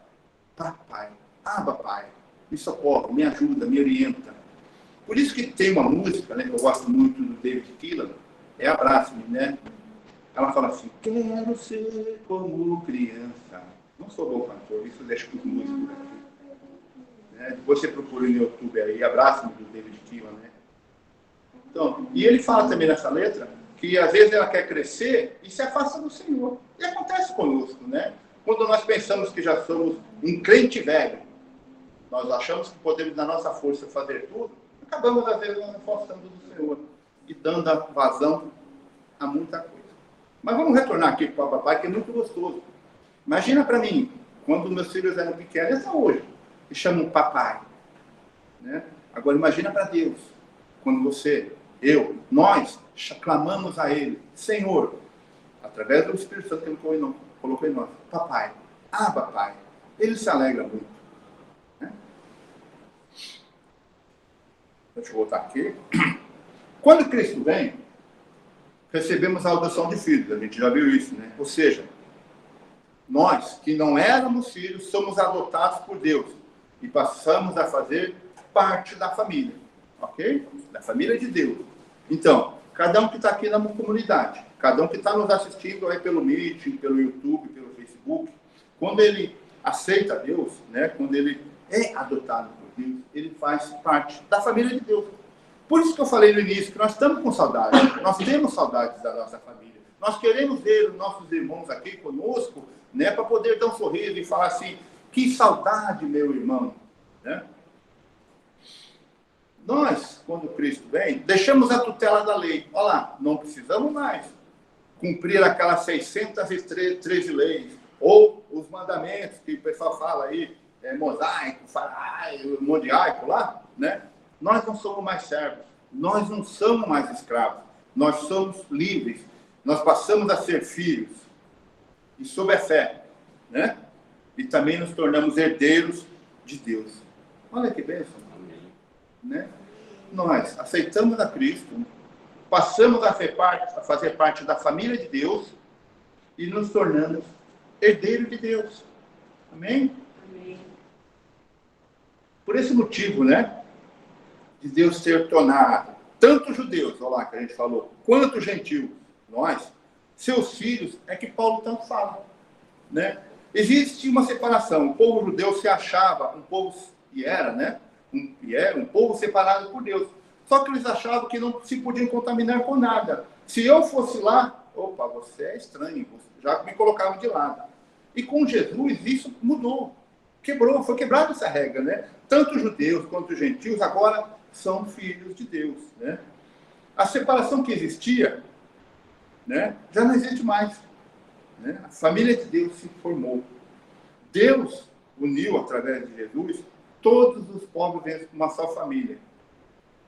papai, papai, me socorre, me ajuda, me orienta. Por isso que tem uma música, né, que eu gosto muito do David Keelan, é Abraça-me, né? Ela fala assim, quero ser como criança. Não sou bom cantor, isso deixa com os músicos aqui. Né? Você procura no YouTube aí, Abraça-me do David Keelan, né? Então, e ele fala também nessa letra que às vezes ela quer crescer e se afasta do Senhor. E acontece conosco, né? Quando nós pensamos que já somos um crente velho, nós achamos que podemos, na nossa força, fazer tudo, acabamos, às vezes, nos afastando do Senhor e dando a vazão a muita coisa. Mas vamos retornar aqui para o papai, que é muito gostoso. Imagina para mim, quando meus filhos eram pequenos, até hoje, e chamam papai. Né? Agora, imagina para Deus, quando você, eu, nós, clamamos a Ele, Senhor, através do Espírito Santo que Ele colocou em nós, papai, papai. Ele se alegra muito. Né? Deixa eu voltar aqui. Quando Cristo vem, recebemos a adoção de filhos. A gente já viu isso, né? Ou seja, nós que não éramos filhos, somos adotados por Deus e passamos a fazer parte da família, ok? Da família de Deus. Então, cada um que está aqui na comunidade, cada um que está nos assistindo aí pelo Meet, pelo YouTube, pelo Facebook, quando ele aceita Deus, né? Quando ele é adotado por Deus, ele faz parte da família de Deus. Por isso que eu falei no início que nós estamos com saudades, nós temos saudades da nossa família. Nós queremos ver os nossos irmãos aqui conosco, né, para poder dar um sorriso e falar assim, que saudade, meu irmão. Né? Nós, quando Cristo vem, deixamos a tutela da lei. Olha lá, não precisamos mais cumprir aquelas 613 leis, ou os mandamentos que o pessoal fala aí, mosaico, modiaico lá, né? Nós não somos mais servos, nós não somos mais escravos, nós somos livres, nós passamos a ser filhos, e sob a fé, né? E também nos tornamos herdeiros de Deus. Olha que bênção, né? Nós aceitamos a Cristo, passamos a fazer parte da família de Deus e nos tornamos herdeiros de Deus. Amém? Amém. Por esse motivo, né? De Deus ter tornado tanto judeus, olha lá que a gente falou, quanto gentios, nós, seus filhos, é que Paulo tanto fala, né? Existe uma separação, o povo judeu se achava um povo, e era, né? Era um povo separado por Deus, só que eles achavam que não se podiam contaminar com nada. Se eu fosse lá, opa, você é estranho, já me colocavam de lado. E com Jesus isso mudou, foi quebrada essa regra, né? Tanto judeus quanto gentios agora são filhos de Deus, né? A separação que existia, né, já não existe mais, né? A família de Deus se formou. Deus uniu, através de Jesus, todos os povos dentro de uma só família.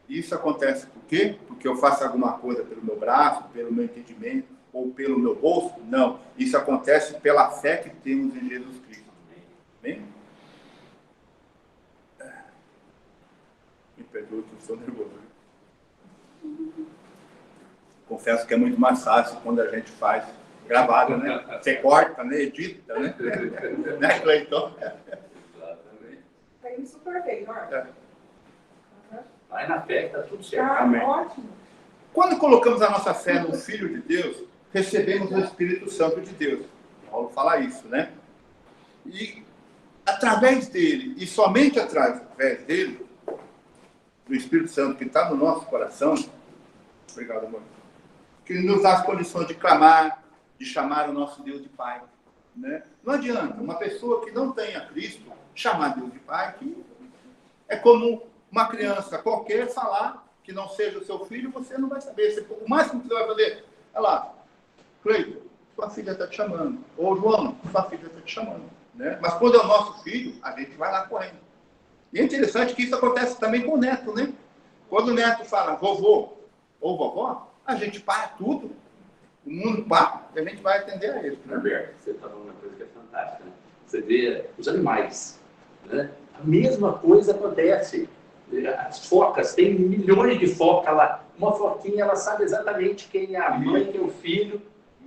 Isso acontece por quê? Porque eu faço alguma coisa pelo meu braço, pelo meu entendimento, ou pelo meu bolso? Não. Isso acontece pela fé que temos em Jesus Cristo. Amém? Me perdoe que eu sou nervoso. Confesso que é muito mais fácil quando a gente faz gravado, né? Você corta, né? Edita, né? Né, Cleiton? Exatamente. Tá indo super bem, Marcos. Vai na fé que tá tudo certo. Amém. Ótimo. Quando colocamos a nossa fé no Filho de Deus, recebemos o Espírito Santo de Deus. Paulo fala isso, né? E através dele, e somente através dele, do Espírito Santo que está no nosso coração, obrigado, amor, que nos dá as condições de clamar, de chamar o nosso Deus de Pai. Né? Não adianta uma pessoa que não tenha Cristo chamar Deus de Pai, que é como uma criança qualquer falar que não seja o seu filho, você não vai saber. O máximo que você vai fazer, olha lá, Cleiton, sua filha está te chamando. Ou João, sua filha está te chamando. Né? Mas quando é o nosso filho, a gente vai lá correndo. E é interessante que isso acontece também com o neto, né? Quando o neto fala vovô ou vovó, a gente para tudo, o mundo para, e a gente vai atender a ele. Né? Roberto, você está falando uma coisa que é fantástica, né? Você vê os animais, né? A mesma coisa acontece. As focas, tem milhões de focas lá. Uma foquinha, ela sabe exatamente quem é a mãe, quem é o filho.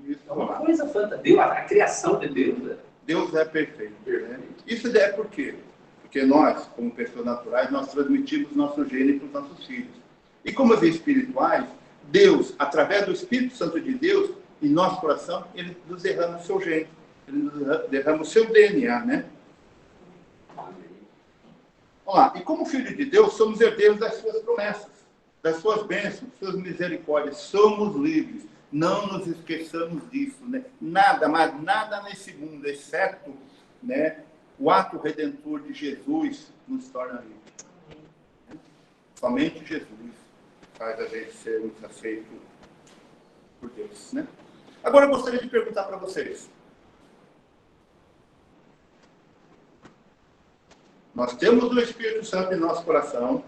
Isso, é uma coisa fantástica. A criação de Deus. Né? Deus é perfeito. Né? Isso é por quê? Porque nós, como pessoas naturais, nós transmitimos nosso gene para os nossos filhos. E como espirituais, Deus, através do Espírito Santo de Deus, em nosso coração, ele nos derrama o seu gene. Ele nos derrama o seu DNA, né? Vamos lá. E como filho de Deus, somos herdeiros das suas promessas, das suas bênçãos, suas misericórdias. Somos livres. Não nos esqueçamos disso, né? Nada, mas nada nesse mundo, exceto, né, o ato redentor de Jesus, nos torna livres. Somente Jesus faz a gente ser um aceito por Deus, né? Agora eu gostaria de perguntar para vocês. Nós temos o Espírito Santo em nosso coração.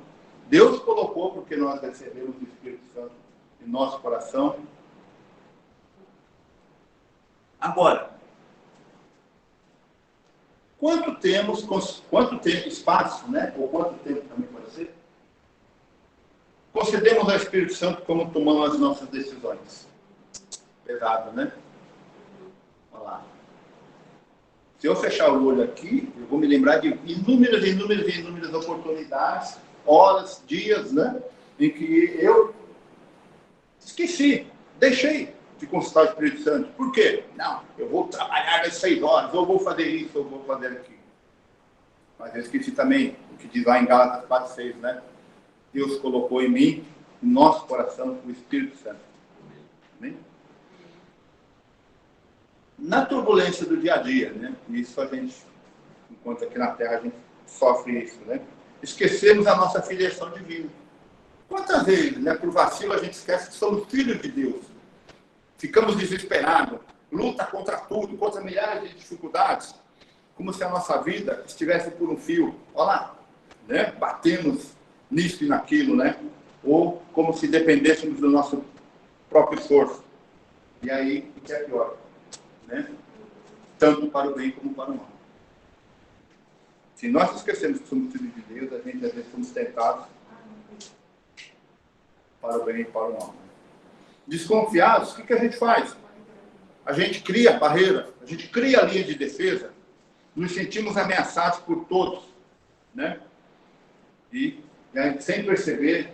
Deus colocou porque nós recebemos o Espírito Santo em nosso coração. Agora, quanto tempo, espaço, né? Ou quanto tempo também pode ser? Concedemos ao Espírito Santo como tomamos as nossas decisões. Pesado, né? Olha lá. Se eu fechar o olho aqui, eu vou me lembrar de inúmeras oportunidades, horas, dias, né? Em que eu esqueci, deixei de consultar o Espírito Santo. Por quê? Não, eu vou trabalhar às 6 horas, eu vou fazer isso, eu vou fazer aquilo. Mas eu esqueci também o que diz lá em Gálatas 4:6, né? Deus colocou em mim, no nosso coração, o Espírito Santo. Amém? Na turbulência do dia a dia, né? Isso a gente, enquanto aqui na Terra, a gente sofre isso, né? Esquecemos a nossa filiação divina. Quantas vezes, né, por vacilo, a gente esquece que somos filhos de Deus? Ficamos desesperados, luta contra tudo, contra milhares de dificuldades, como se a nossa vida estivesse por um fio. Olha lá, né? Batemos nisso e naquilo, né? Ou como se dependêssemos do nosso próprio esforço. E aí, o que é pior? Né? Tanto para o bem como para o mal. Se nós esquecemos que somos filhos de Deus, a gente às vezes somos tentados para o bem e para o mal. Desconfiados, o que a gente faz? A gente cria barreira, a gente cria linha de defesa, nos sentimos ameaçados por todos, né? E sem perceber,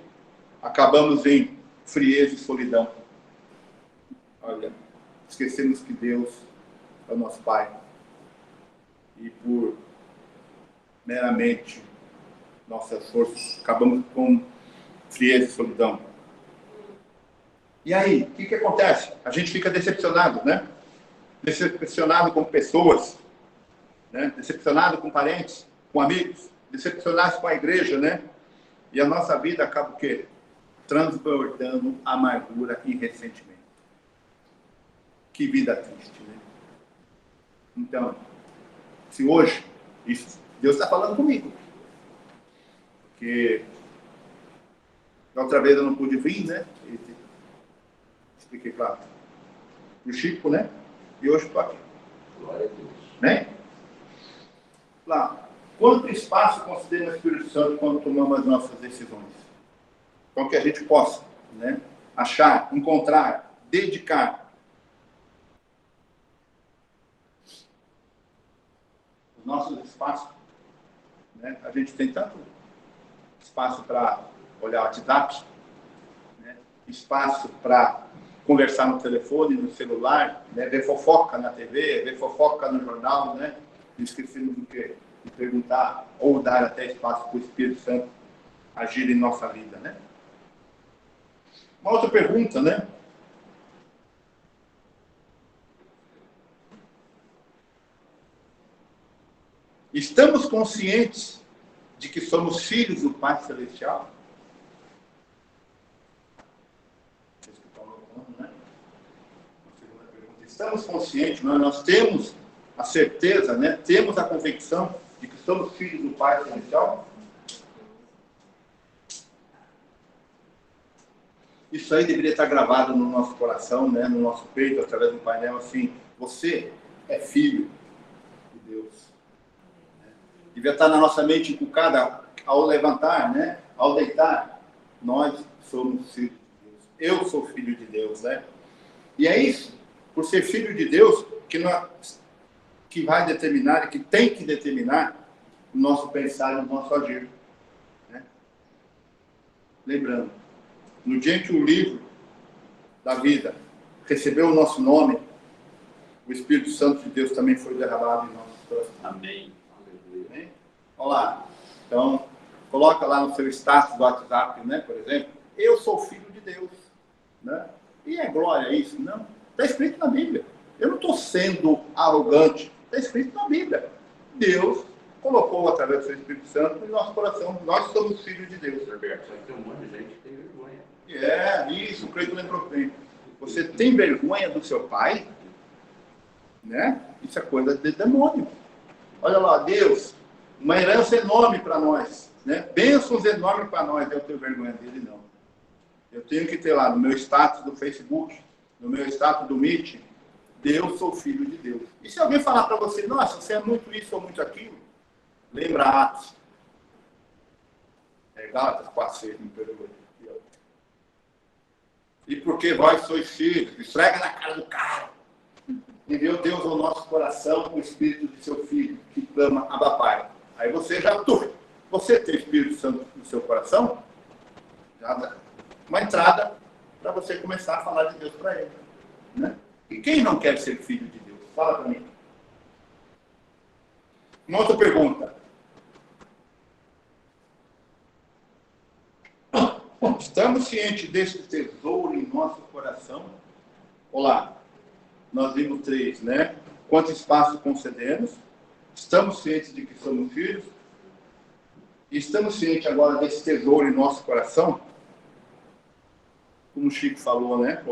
acabamos em frieza e solidão. Olha, esquecemos que Deus é o nosso Pai. E por meramente nossas forças, acabamos com frieza e solidão. E aí, o que acontece? A gente fica decepcionado, né? Decepcionado com pessoas, né? Decepcionado com parentes, com amigos, decepcionado com a igreja, né? E a nossa vida acaba o quê? Transbordando amargura e ressentimento. Que vida triste, né? Então, se hoje, isso, Deus está falando comigo. Porque da outra vez eu não pude vir, né? Expliquei para o Chico, né? E hoje estou aqui. Glória a Deus. Né? Lá, quanto espaço considera o Espírito Santo quando tomamos as nossas decisões? Então que a gente possa, né, achar, encontrar, dedicar os nossos espaços, né? A gente tem tanto espaço para olhar o WhatsApp, né? Espaço para conversar no telefone, no celular, né? Ver fofoca na TV, ver fofoca no jornal, né? Esquecemos do que? De perguntar ou dar até espaço para o Espírito Santo agir em nossa vida, né? Uma outra pergunta, né? Estamos conscientes de que somos filhos do Pai Celestial? Estamos conscientes, nós temos a certeza, né? Temos a convicção de que somos filhos do Pai Celestial? Isso aí deveria estar gravado no nosso coração, né? No nosso peito, através de um painel assim. Você é filho de Deus. Devia estar na nossa mente inculcada ao levantar, né? Ao deitar. Nós somos filhos de Deus. Eu sou filho de Deus, né? E é isso, por ser filho de Deus, que vai determinar e que tem que determinar o nosso pensar e o nosso agir. Né? Lembrando, no dia em que o livro da vida recebeu o nosso nome, o Espírito Santo de Deus também foi derramado em nossos corações. Amém. Amém? Olha lá. Então, coloca lá no seu status do WhatsApp, né, por exemplo, eu sou filho de Deus. Né? E é glória isso? Não. Está escrito na Bíblia. Eu não estou sendo arrogante. Está escrito na Bíblia. Deus colocou através do seu Espírito Santo no nosso coração. Nós somos filhos de Deus. Roberto, tem um monte de gente que tem vergonha. Isso, o Cleiton lembrou bem. Você tem vergonha do seu pai? Né? Isso é coisa de demônio. Olha lá, Deus, uma herança enorme para nós, né? Bênçãos enormes para nós. Eu tenho vergonha dele, não. Eu tenho que ter lá no meu status do Facebook, no meu status do Meet, Deus, sou filho de Deus. E se alguém falar para você, nossa, você é muito isso ou muito aquilo, lembra Atos. Gálatas 4:6, me perdoe. E porque vós sois filhos, esfrega na cara do cara. Enviou Deus ao nosso coração o Espírito de seu Filho, que clama Abba Pai. Aí você já, você tem o Espírito Santo no seu coração? Já dá uma entrada para você começar a falar de Deus para ele. Né? E quem não quer ser filho de Deus? Fala para mim. Uma outra pergunta. Estamos cientes desse tesouro em nosso coração? Olá. Nós vimos 3, né? Quanto espaço concedemos? Estamos cientes de que somos filhos? E estamos cientes agora desse tesouro em nosso coração? Como o Chico falou, né?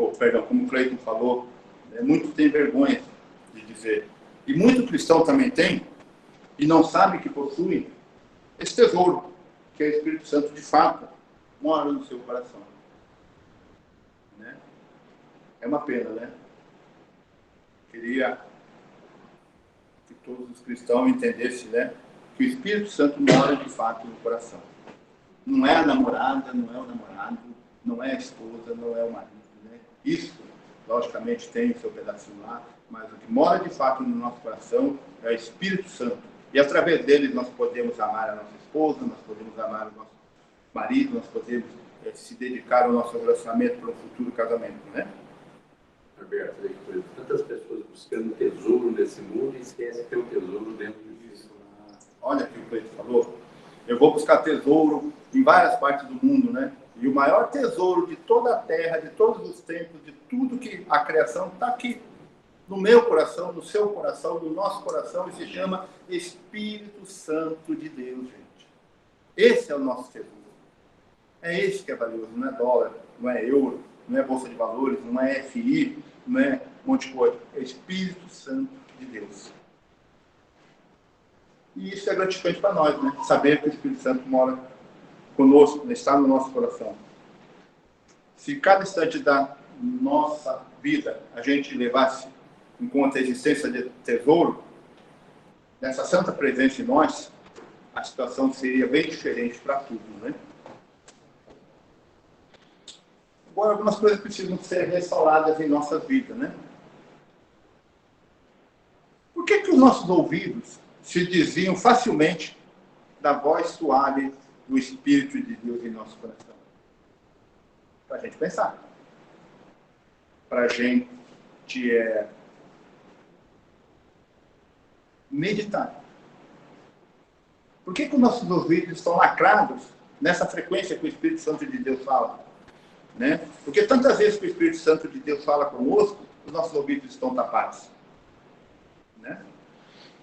Como o Cleiton falou, né? Muito tem vergonha de dizer. E muito cristão também tem, e não sabe que possui esse tesouro, que é o Espírito Santo de fato, mora no seu coração. Né? É uma pena, né? Queria que todos os cristãos entendessem, né, que o Espírito Santo mora de fato no coração. Não é a namorada, não é o namorado, não é a esposa, não é o marido. Né? Isso, logicamente, tem o seu pedacinho lá, mas o que mora de fato no nosso coração é o Espírito Santo. E através dele nós podemos amar a nossa esposa, nós podemos amar o nosso marido, nós podemos se dedicar ao nosso relacionamento para um futuro casamento, né? Roberto, tantas pessoas buscando tesouro nesse mundo e esquecem que tem um tesouro dentro disso. Olha o que o Cleiton falou. Eu vou buscar tesouro em várias partes do mundo, né? E o maior tesouro de toda a terra, de todos os tempos, de tudo que a criação está aqui. No meu coração, no seu coração, no nosso coração, e se chama Espírito Santo de Deus, gente. Esse é o nosso tesouro. É esse que é valioso, não é dólar, não é euro, não é bolsa de valores, não é FI, não é um monte de coisa. É Espírito Santo de Deus. E isso é gratificante para nós, né? Saber que o Espírito Santo mora conosco, está no nosso coração. Se cada instante da nossa vida a gente levasse em conta a existência de tesouro, dessa santa presença em nós, a situação seria bem diferente para tudo, né? Agora, algumas coisas precisam ser restauradas em nossa vida, né? Por que os nossos ouvidos se desviam facilmente da voz suave do Espírito de Deus em nosso coração? Para a gente pensar. Para a gente meditar. Por que os nossos ouvidos estão lacrados nessa frequência que o Espírito Santo de Deus fala? Né? Porque tantas vezes que o Espírito Santo de Deus fala conosco, os nossos ouvidos estão tapados. Né?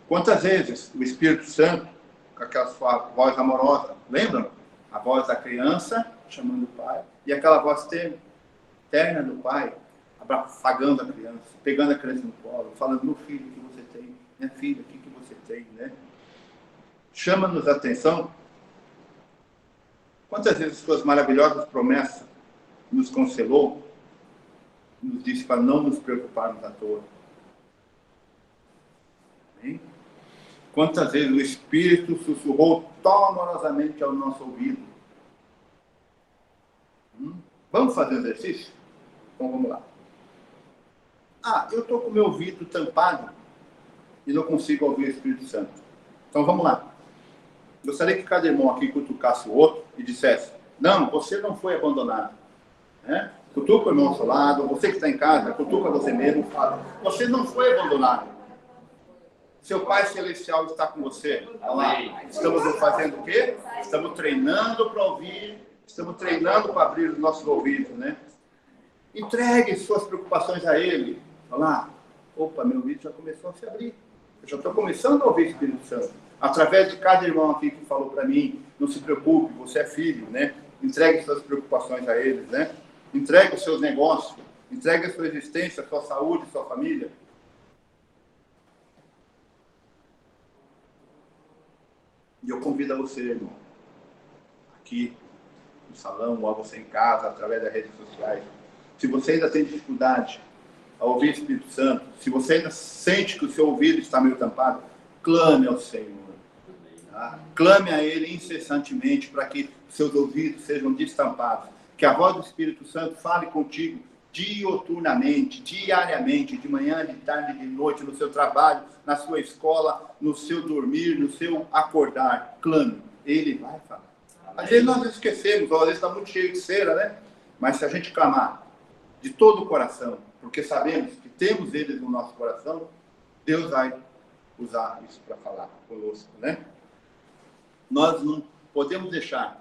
Quantas vezes o Espírito Santo, com aquela sua voz amorosa, lembram? A voz da criança chamando o pai, e aquela voz terna do pai, afagando a criança, pegando a criança no colo, falando, meu filho, o que você tem? Minha filha, o que você tem? Né? Chama-nos a atenção. Quantas vezes suas maravilhosas promessas nos conselou, nos disse para não nos preocuparmos à toa. Hein? Quantas vezes o Espírito sussurrou tão amorosamente ao nosso ouvido. Vamos fazer um exercício? Então vamos lá. Eu estou com o meu ouvido tampado e não consigo ouvir o Espírito Santo. Então vamos lá. Gostaria que cada irmão aqui cutucasse o outro e dissesse, não, você não foi abandonado. Né? Cutuca o irmão ao seu lado, você que está em casa, cutuca você mesmo, fala, você não foi abandonado. Seu Pai Celestial está com você. Olha lá. Estamos fazendo o quê? Estamos treinando para ouvir, estamos treinando para abrir os nossos ouvidos, né? Entregue suas preocupações a Ele. Olha lá. Opa, meu ouvido já começou a se abrir. Eu já estou começando a ouvir o Espírito Santo. Através de cada irmão aqui que falou para mim, não se preocupe, você é filho, né? Entregue suas preocupações a eles, né? Entregue os seus negócios, entregue a sua existência, a sua saúde, a sua família. E eu convido a você, irmão, aqui no salão, ou a você em casa, através das redes sociais. Se você ainda tem dificuldade a ouvir o Espírito Santo, se você ainda sente que o seu ouvido está meio tampado, clame ao Senhor. Tá? Clame a Ele incessantemente para que seus ouvidos sejam destampados. Que a voz do Espírito Santo fale contigo dioturnamente, diariamente, de manhã, de tarde, de noite, no seu trabalho, na sua escola, no seu dormir, no seu acordar. Clame, Ele vai falar. Às vezes nós esquecemos, às vezes está muito cheio de cera, né? Mas se a gente clamar de todo o coração, porque sabemos que temos Ele no nosso coração, Deus vai usar isso para falar conosco, né? Nós não podemos deixar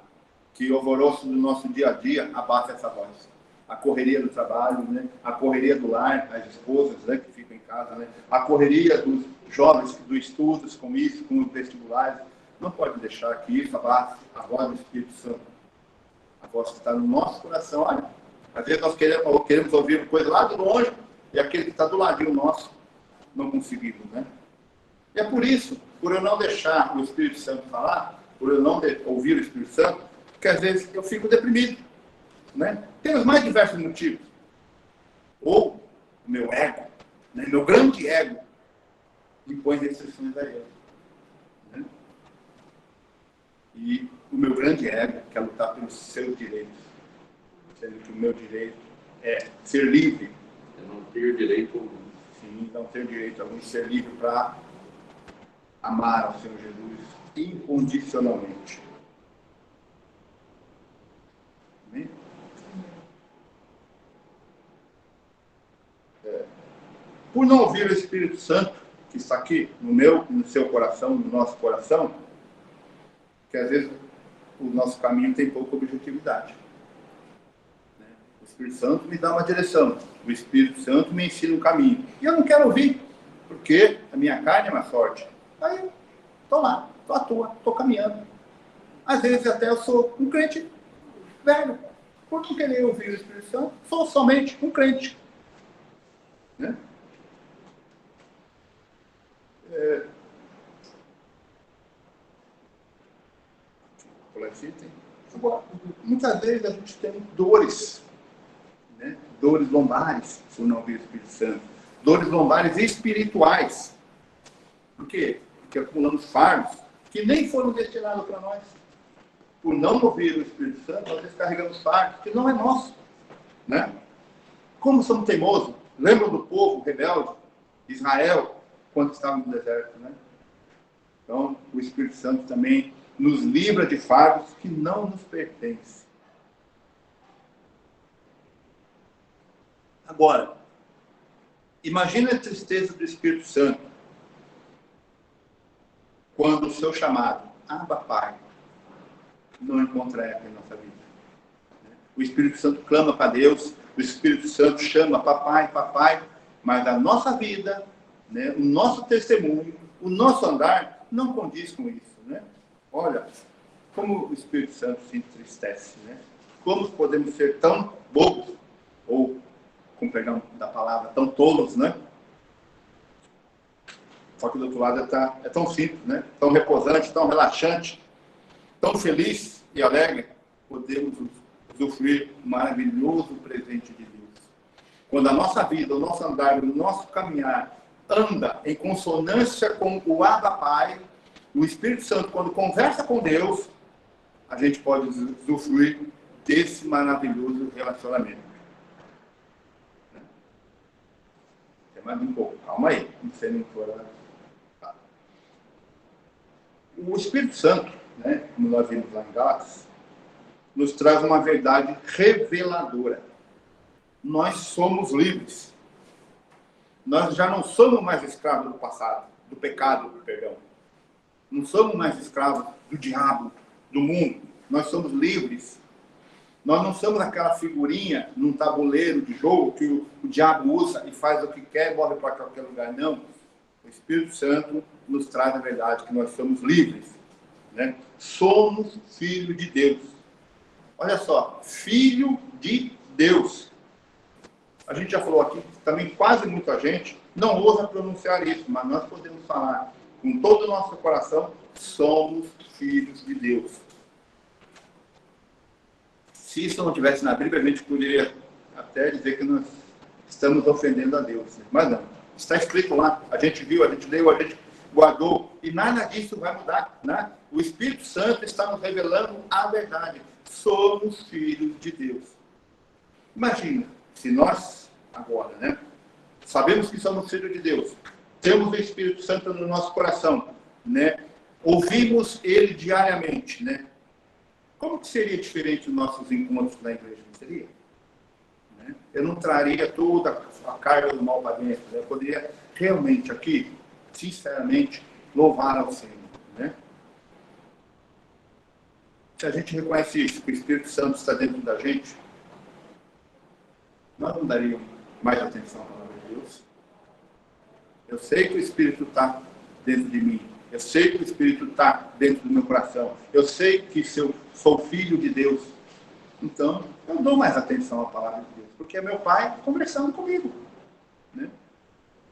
que o alvoroço do nosso dia a dia abata essa voz. A correria do trabalho, né? A correria do lar, as esposas, né, que ficam em casa, né? A correria dos jovens dos estudos, com isso, com os vestibulares. Não pode deixar que isso abate a voz do Espírito Santo. A voz que está no nosso coração. Olha, às vezes nós queremos ouvir coisa lá de longe e aquele que está do ladinho nosso não conseguimos, né? E é por isso, por eu não deixar o Espírito Santo falar, por eu não ouvir o Espírito Santo, que às vezes eu fico deprimido, né? Temos mais diversos motivos. Ou o meu ego, né? Meu grande ego, impõe restrições a ele. Né? E o meu grande ego quer lutar pelos seus direitos, sendo que o meu direito é ser livre. É não ter direito algum. Sim, não ter direito algum, ser livre para amar ao Senhor Jesus incondicionalmente. Amém? Por não ouvir o Espírito Santo, que está aqui no meu, no seu coração, no nosso coração, que às vezes o nosso caminho tem pouca objetividade. O Espírito Santo me dá uma direção, o Espírito Santo me ensina um caminho. E eu não quero ouvir, porque a minha carne é mais forte. Aí eu estou lá, estou à toa, estou caminhando. Às vezes até eu sou um crente velho. Por não querer ouvir o Espírito Santo, sou somente um crente. Né? Agora, muitas vezes a gente tem dores, né? Dores lombares, por não ouvir o Espírito Santo. Dores lombares espirituais. Por quê? Porque acumulamos fardos que nem foram destinados para nós. Por não ouvir o Espírito Santo, nós descarregamos fardos que não é nosso. Né? Como somos teimosos. Lembram do povo rebelde, Israel, quando estava no deserto, né? Então, o Espírito Santo também nos livra de fardos que não nos pertencem. Agora, imagine a tristeza do Espírito Santo quando o seu chamado, Abba Pai, não encontra eco em nossa vida. O Espírito Santo clama para Deus, o Espírito Santo chama papai, papai, mas a nossa vida, né, o nosso testemunho, o nosso andar não condiz com isso, né? Olha, como o Espírito Santo se entristece, né? Como podemos ser tão bobos, ou, com perdão da palavra, tão tolos, né? Só que do outro lado é tão simples, né? Tão repousante, tão relaxante, tão feliz e alegre. Podemos usufruir um maravilhoso presente de Deus. Quando a nossa vida, o nosso andar, o nosso caminhar anda em consonância com o Abba Pai, o Espírito Santo, quando conversa com Deus, a gente pode usufruir desse maravilhoso relacionamento. Tem mais um pouco, calma aí, não sei nem fora. Tá. O Espírito Santo, né, como nós vimos lá em Gálatas, nos traz uma verdade reveladora. Nós somos livres. Nós já não somos mais escravos do passado, do pecado, perdão. Não somos mais escravos do diabo, do mundo. Nós somos livres. Nós não somos aquela figurinha num tabuleiro de jogo que o diabo usa e faz o que quer e morre para qualquer lugar. Não. O Espírito Santo nos traz a verdade, que nós somos livres, né? Somos filhos de Deus. Olha só, filho de Deus. A gente já falou aqui, também quase muita gente não ousa pronunciar isso, mas nós podemos falar com todo o nosso coração, somos filhos de Deus. Se isso não tivesse na Bíblia, a gente poderia até dizer que nós estamos ofendendo a Deus. Mas não, está escrito lá, a gente viu, a gente leu, a gente guardou, e nada disso vai mudar, né? O Espírito Santo está nos revelando a verdade. Somos filhos de Deus. Imagina, se nós, agora, né, sabemos que somos filhos de Deus, temos o Espírito Santo no nosso coração, né, ouvimos Ele diariamente, né, como que seria diferente os nossos encontros na igreja? Não seria? Né? Eu não traria toda a carga do mal para dentro, né? Eu poderia realmente aqui, sinceramente, louvar ao Senhor, né? Se a gente reconhece isso, que o Espírito Santo está dentro da gente, nós não daríamos mais atenção à palavra de Deus. Eu sei que o Espírito está dentro de mim. Eu sei que o Espírito está dentro do meu coração. Eu sei que eu sou filho de Deus. Então, eu dou mais atenção à palavra de Deus, porque é meu Pai conversando comigo, né?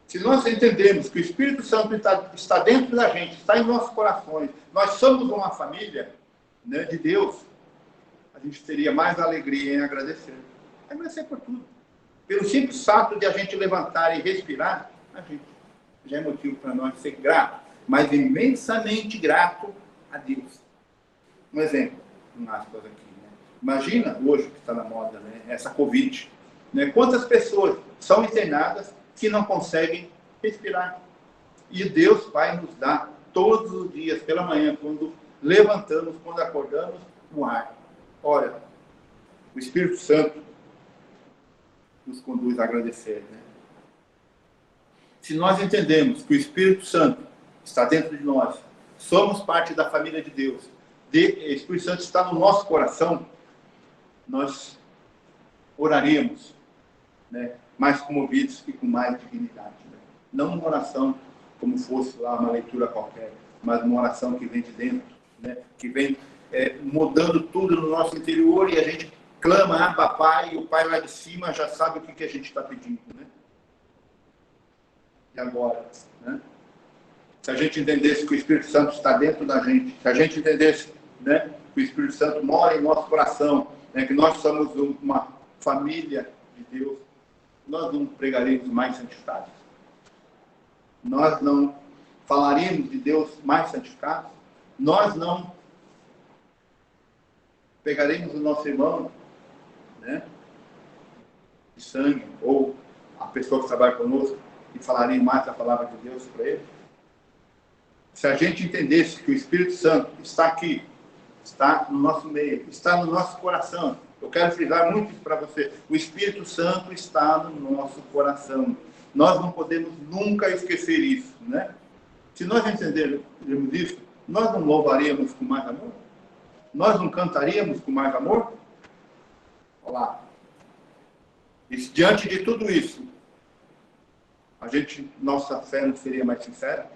Se nós entendemos que o Espírito Santo está dentro da gente, está em nossos corações, nós somos uma família, né, de Deus, a gente teria mais alegria em agradecer. Agradecer por tudo. Pelo simples fato de a gente levantar e respirar, a gente já é motivo para nós ser grato, mas imensamente grato a Deus. Um exemplo, um aspas aqui, né? Imagina hoje que está na moda, né, essa Covid, né? Quantas pessoas são internadas que não conseguem respirar. E Deus vai nos dar todos os dias, pela manhã, quando levantamos, quando acordamos, o ar. Olha, o Espírito Santo nos conduz a agradecer, né? Se nós entendemos que o Espírito Santo está dentro de nós, somos parte da família de Deus, o Espírito Santo está no nosso coração, nós oraríamos, né, mais comovidos e com mais dignidade. Né? Não uma oração como fosse lá uma leitura qualquer, mas uma oração que vem de dentro, né, que vem mudando tudo no nosso interior e a gente clama, Abba, Pai, e o Pai lá de cima já sabe o que a gente está pedindo. Né? E agora? Né? Se a gente entendesse que o Espírito Santo está dentro da gente, se a gente entendesse, né, que o Espírito Santo mora em nosso coração, né, que nós somos uma família de Deus, nós não pregaríamos mais santificados. Nós não falaríamos de Deus mais santificados. Nós não pegaremos o nosso irmão, né, de sangue, ou a pessoa que trabalha conosco, e falaria mais a palavra de Deus para ele. Se a gente entendesse que o Espírito Santo está aqui, está no nosso meio, está no nosso coração. Eu quero frisar muito isso para você. O Espírito Santo está no nosso coração. Nós não podemos nunca esquecer isso, né? Se nós entendermos isso, nós não louvaríamos com mais amor? Nós não cantaríamos com mais amor? Olha lá. E diante de tudo isso, nossa fé não seria mais sincera?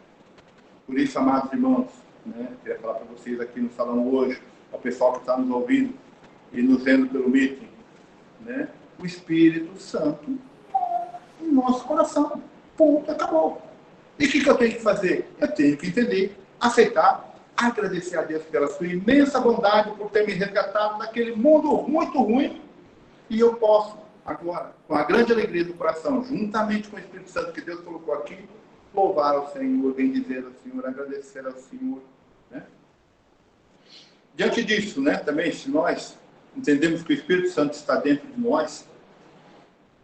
Por isso, amados irmãos, né, queria falar para vocês aqui no salão hoje, ao pessoal que está nos ouvindo e nos vendo pelo meeting, né, o Espírito Santo no nosso coração. Ponto, acabou. E o que eu tenho que fazer? Eu tenho que entender, aceitar, agradecer a Deus pela sua imensa bondade, por ter me resgatado daquele mundo muito ruim, e eu posso, agora, com a grande alegria do coração, juntamente com o Espírito Santo que Deus colocou aqui, louvar ao Senhor, bendizer ao Senhor, agradecer ao Senhor, né? Diante disso, né, também, se nós entendemos que o Espírito Santo está dentro de nós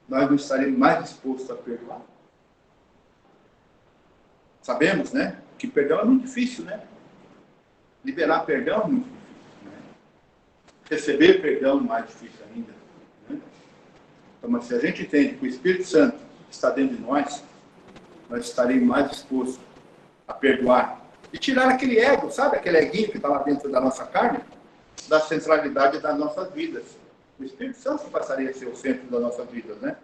não estaremos mais dispostos a perdoar. Sabemos, né, que perdão é muito difícil, né? Liberar perdão é muito difícil, né? Receber perdão é mais difícil ainda, né? Então, mas se a gente entende que o Espírito Santo está dentro de nós estaremos mais dispostos a perdoar e tirar aquele ego, sabe? Aquele eguinho que está lá dentro da nossa carne, da centralidade das nossas vidas. O Espírito Santo passaria a ser o centro das nossas vidas, né?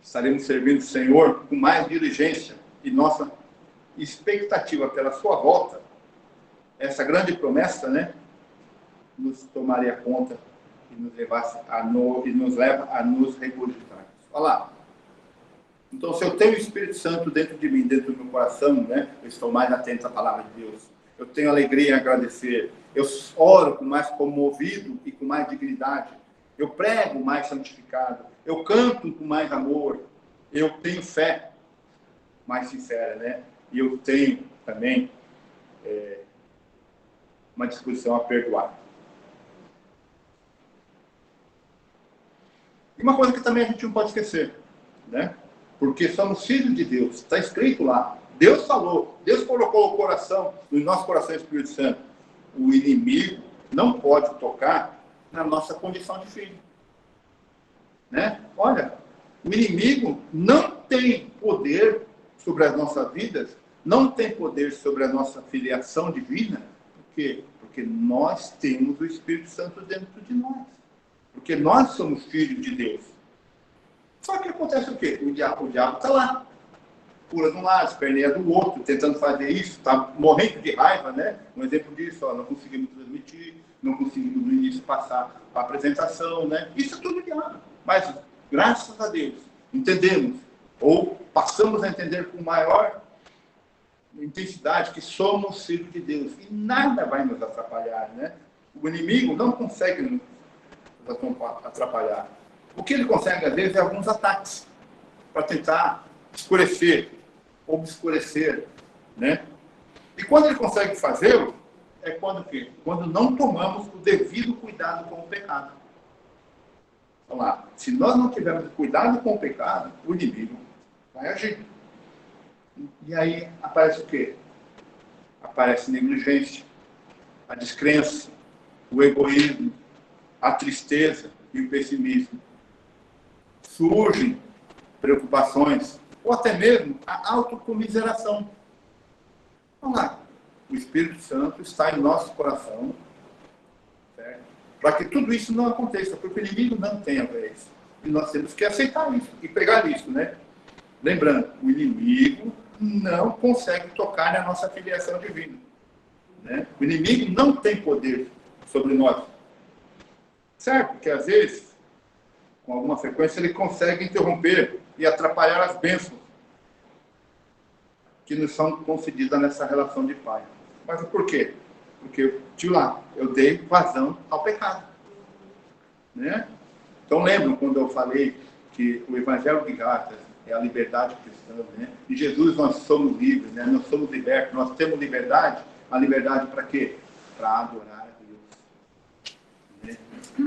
Estaremos servindo o Senhor com mais diligência e nossa expectativa pela sua volta, essa grande promessa, né, nos tomaria conta e nos leva a nos regurgitar. Olha lá. Então, se eu tenho o Espírito Santo dentro de mim, dentro do meu coração, né, eu estou mais atento à palavra de Deus. Eu tenho alegria em agradecer. Eu oro com mais comovido e com mais dignidade. Eu prego mais santificado. Eu canto com mais amor. Eu tenho fé mais sincera, né? E eu tenho também uma disposição a perdoar. E uma coisa que também a gente não pode esquecer, né? Porque somos filhos de Deus. Está escrito lá. Deus falou. Deus colocou o coração, no nosso coração, o Espírito Santo. O inimigo não pode tocar na nossa condição de filho. Né? Olha, o inimigo não tem poder sobre as nossas vidas, não tem poder sobre a nossa filiação divina. Por quê? Porque nós temos o Espírito Santo dentro de nós. Porque nós somos filhos de Deus. Só que acontece o quê? O diabo está lá. Pula de um lado, esperneia do outro, tentando fazer isso, está morrendo de raiva, né? Um exemplo disso, ó, não conseguimos transmitir, não conseguimos no início passar a apresentação, né? Isso é tudo diabo. Mas, graças a Deus, entendemos, ou passamos a entender com maior intensidade que somos filhos de Deus. E nada vai nos atrapalhar, né? O inimigo não consegue nos atrapalhar. O que ele consegue, às vezes, é alguns ataques para tentar escurecer, obscurecer, né? E quando ele consegue fazê-lo, é quando o quê? Quando não tomamos o devido cuidado com o pecado. Vamos lá. Se nós não tivermos cuidado com o pecado, o inimigo vai agir. E aí aparece o quê? Aparece negligência, a descrença, o egoísmo, a tristeza e o pessimismo. Surgem preocupações, ou até mesmo a autocomiseração. Vamos lá. O Espírito Santo está em nosso coração, certo? Para que tudo isso não aconteça, porque o inimigo não tem a ver isso. E nós temos que aceitar isso e pegar isso, né? Lembrando, o inimigo não consegue tocar na nossa filiação divina. Né? O inimigo não tem poder sobre nós. Certo? Porque às vezes, com alguma frequência, ele consegue interromper e atrapalhar as bênçãos que nos são concedidas nessa relação de pai. Mas por quê? Porque, eu dei vazão ao pecado. Né? Então lembram quando eu falei que o Evangelho de Gálatas é a liberdade cristã, né? Em Jesus nós somos livres, né? Nós somos libertos, nós temos liberdade. A liberdade para quê? Para adorar a Deus. Né?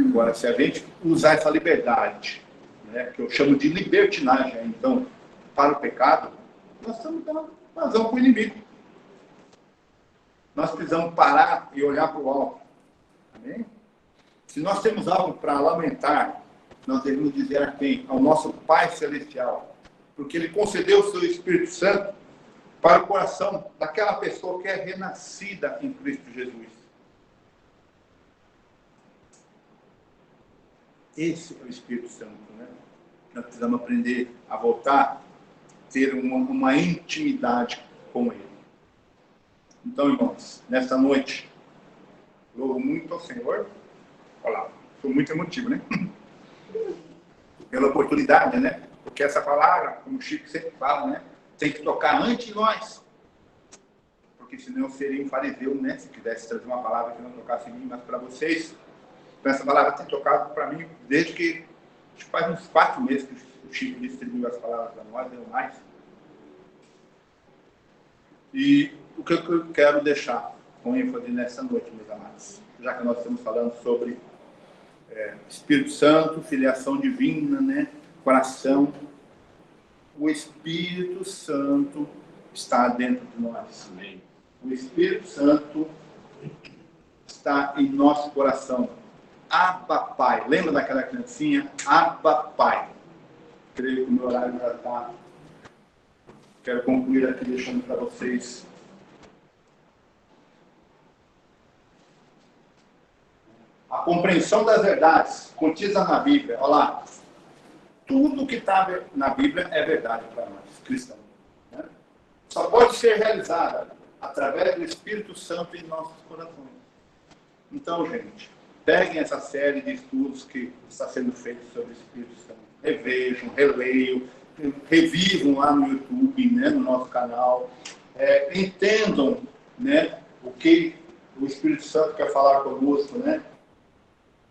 Agora, se a gente usar essa liberdade, né, que eu chamo de libertinagem, então, para o pecado, nós estamos dando vazão para o inimigo. Nós precisamos parar e olhar para o alto. Amém? Se nós temos algo para lamentar, nós devemos dizer a quem? Ao nosso Pai Celestial. Porque Ele concedeu o seu Espírito Santo para o coração daquela pessoa que é renascida em Cristo Jesus. Esse é o Espírito Santo, né? Nós precisamos aprender a voltar, ter uma intimidade com Ele. Então, irmãos, nesta noite, louvo muito ao Senhor. Olha lá, sou muito emotivo, né? Pela oportunidade, né? Porque essa palavra, como o Chico sempre fala, né? Tem que tocar antes de nós. Porque senão eu seria um fariseu, né? Se quisesse trazer uma palavra que não tocasse em mim, mas para vocês. Então essa palavra tem tocado para mim desde que faz uns 4 meses que o Chico distribuiu as palavras para nós, deu mais. E o que eu quero deixar com ênfase nessa noite, meus amados, já que nós estamos falando sobre Espírito Santo, filiação divina, né? Coração. O Espírito Santo está dentro de nós. Amém. O Espírito Santo está em nosso coração. Abba Pai. Lembra daquela criancinha? Abba Pai. Creio que o meu horário já está. Quero concluir aqui deixando para vocês a compreensão das verdades contidas na Bíblia. Olha lá. Tudo que está na Bíblia é verdade para nós, cristãos. Né? só pode ser realizada através do Espírito Santo em nossos corações. Então, gente, peguem essa série de estudos que está sendo feito sobre o Espírito Santo. Revejam, releiam, revivam lá no YouTube, né, no nosso canal. Entendam, né, o que o Espírito Santo quer falar conosco, né?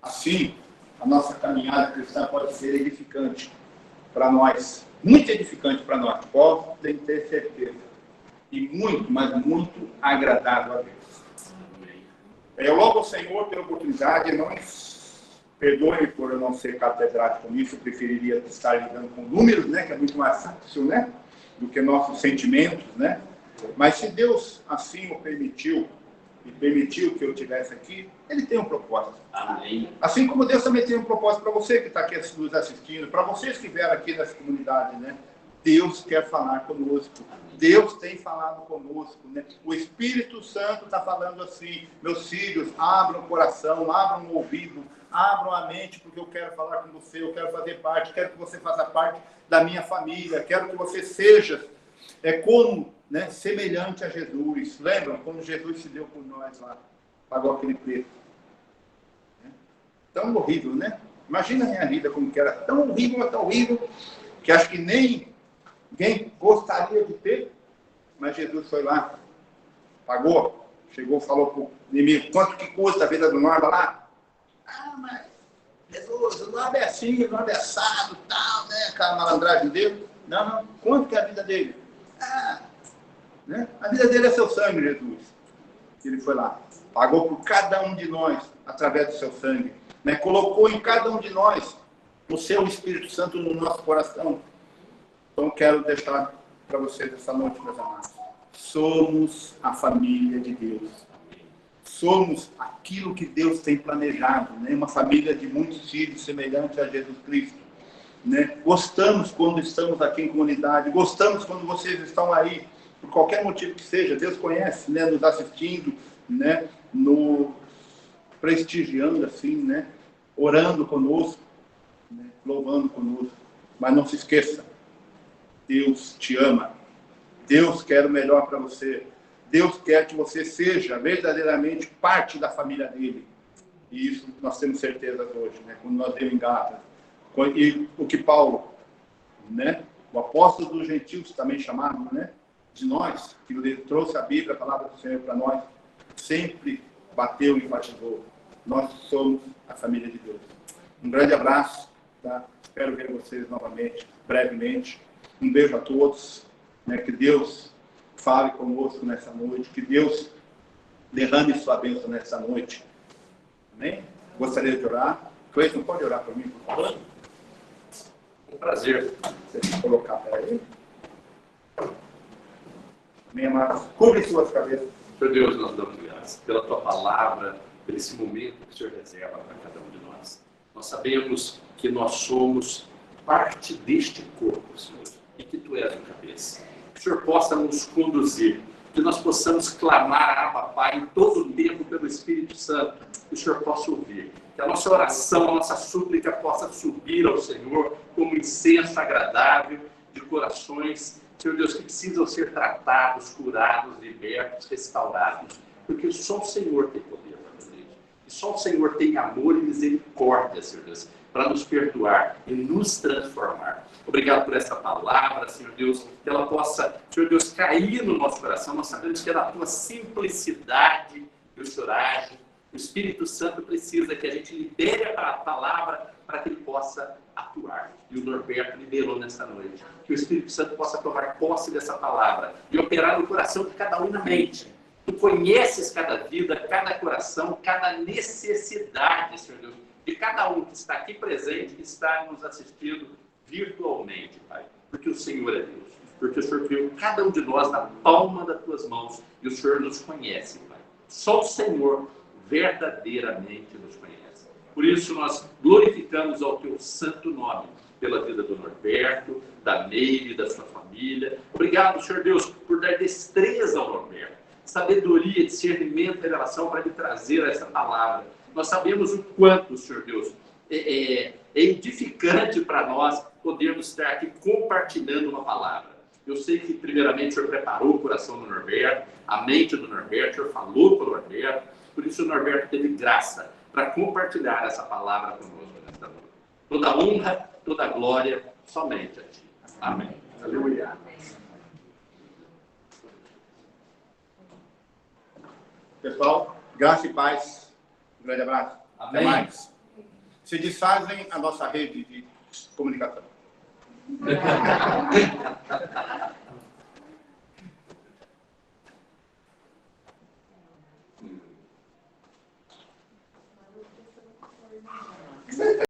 Assim, a nossa caminhada cristã pode ser edificante para nós, muito edificante para nós, podem ter certeza. E muito, mas muito agradável a Deus. Eu louvo ao Senhor pela oportunidade, não perdoe por eu não ser catedrático nisso, eu preferiria estar lidando com números, né, que é muito mais fácil, né, do que nossos sentimentos, né? Mas se Deus assim o permitiu, e permitiu que eu estivesse aqui, Ele tem um propósito. Amém. Assim como Deus também tem um propósito para você que está aqui nos assistindo, para vocês que vieram aqui nessa comunidade, né? Deus quer falar conosco. Deus tem falado conosco, né? O Espírito Santo está falando assim: meus filhos, abram o coração, abram o ouvido, abram a mente, porque eu quero falar com você, eu quero fazer parte, quero que você faça parte da minha família, quero que você seja como, né, semelhante a Jesus. Lembram como Jesus se deu por nós lá, pagou aquele preço? Tão horrível, né? Imagina a minha vida como que era, tão horrível, que acho que nem ninguém gostaria de ter, mas Jesus foi lá, pagou, chegou, falou para o inimigo: quanto que custa a vida do Norma lá? Mas Jesus, o Norma é assim, o Norma é assado, tal, né? Aquela malandragem dele. Não, quanto que é a vida dele? Né? A vida dele é seu sangue, Jesus. Ele foi lá, pagou por cada um de nós, através do seu sangue, né? Colocou em cada um de nós o seu Espírito Santo no nosso coração. Então, quero deixar para vocês essa noite, meus amados. Somos a família de Deus. Somos aquilo que Deus tem planejado, né? Uma família de muitos filhos, semelhante a Jesus Cristo. Né? Gostamos quando estamos aqui em comunidade, gostamos quando vocês estão aí, por qualquer motivo que seja. Deus conhece, né? Nos assistindo, né? Prestigiando assim, né? Orando conosco, né? Louvando conosco. Mas não se esqueça, Deus te ama. Deus quer o melhor para você. Deus quer que você seja verdadeiramente parte da família dele. E isso nós temos certeza hoje, né? Quando nós lemos em Gálatas. E o que Paulo, né? O apóstolo dos gentios também chamado, né? De nós, que ele trouxe a Bíblia, a palavra do Senhor para nós, sempre bateu e enfatizou: nós somos a família de Deus. Um grande abraço, tá? Espero ver vocês novamente, brevemente. Um beijo a todos, né? Que Deus fale conosco nessa noite, que Deus derrame sua bênção nessa noite. Amém? Gostaria de orar. Cleiton, pode orar por mim, por favor? Um prazer. Você colocar para ele. Amém, amados. Cobre suas cabeças. Senhor Deus, nós damos graças pela Tua palavra, por esse momento que o Senhor reserva para cada um de nós. Nós sabemos que nós somos parte deste corpo, Senhor, e que Tu és a cabeça. Que o Senhor possa nos conduzir, que nós possamos clamar a Papai em todo o tempo pelo Espírito Santo, que o Senhor possa ouvir. Que a nossa oração, a nossa súplica possa subir ao Senhor como incenso agradável de corações, Senhor Deus, que precisam ser tratados, curados, libertos, restaurados. Porque só o Senhor tem poder para fazer isso. E só o Senhor tem amor e misericórdia, Senhor Deus, para nos perdoar e nos transformar. Obrigado por essa palavra, Senhor Deus, que ela possa, Senhor Deus, cair no nosso coração. Nós sabemos que é da Tua simplicidade que o Senhor age. O Espírito Santo precisa que a gente libere a palavra para que ele possa atuar. E o Norberto liberou nessa noite. Que o Espírito Santo possa tomar posse dessa palavra e operar no coração de cada um na mente. Tu conheces cada vida, cada coração, cada necessidade, Senhor Deus, de cada um que está aqui presente, que está nos assistindo virtualmente, Pai. Porque o Senhor é Deus. Porque o Senhor criou cada um de nós na palma das Tuas mãos e o Senhor nos conhece, Pai. Só o Senhor verdadeiramente nos conhece. Por isso nós glorificamos ao Teu santo nome, pela vida do Norberto, da Meire, da sua família. Obrigado, Senhor Deus, por dar destreza ao Norberto, sabedoria, discernimento e revelação para lhe trazer essa palavra. Nós sabemos o quanto, Senhor Deus, é edificante para nós podermos estar aqui compartilhando uma palavra. Eu sei que, primeiramente, o Senhor preparou o coração do Norberto, a mente do Norberto, o Senhor falou com o Norberto, por isso o Norberto teve graça para compartilhar essa palavra conosco nesta noite. Toda honra, toda glória, somente a Ti. Amém. Aleluia. Pessoal, graça e paz. Um grande abraço. Amém. Até mais. Se desfazem a nossa rede de comunicação.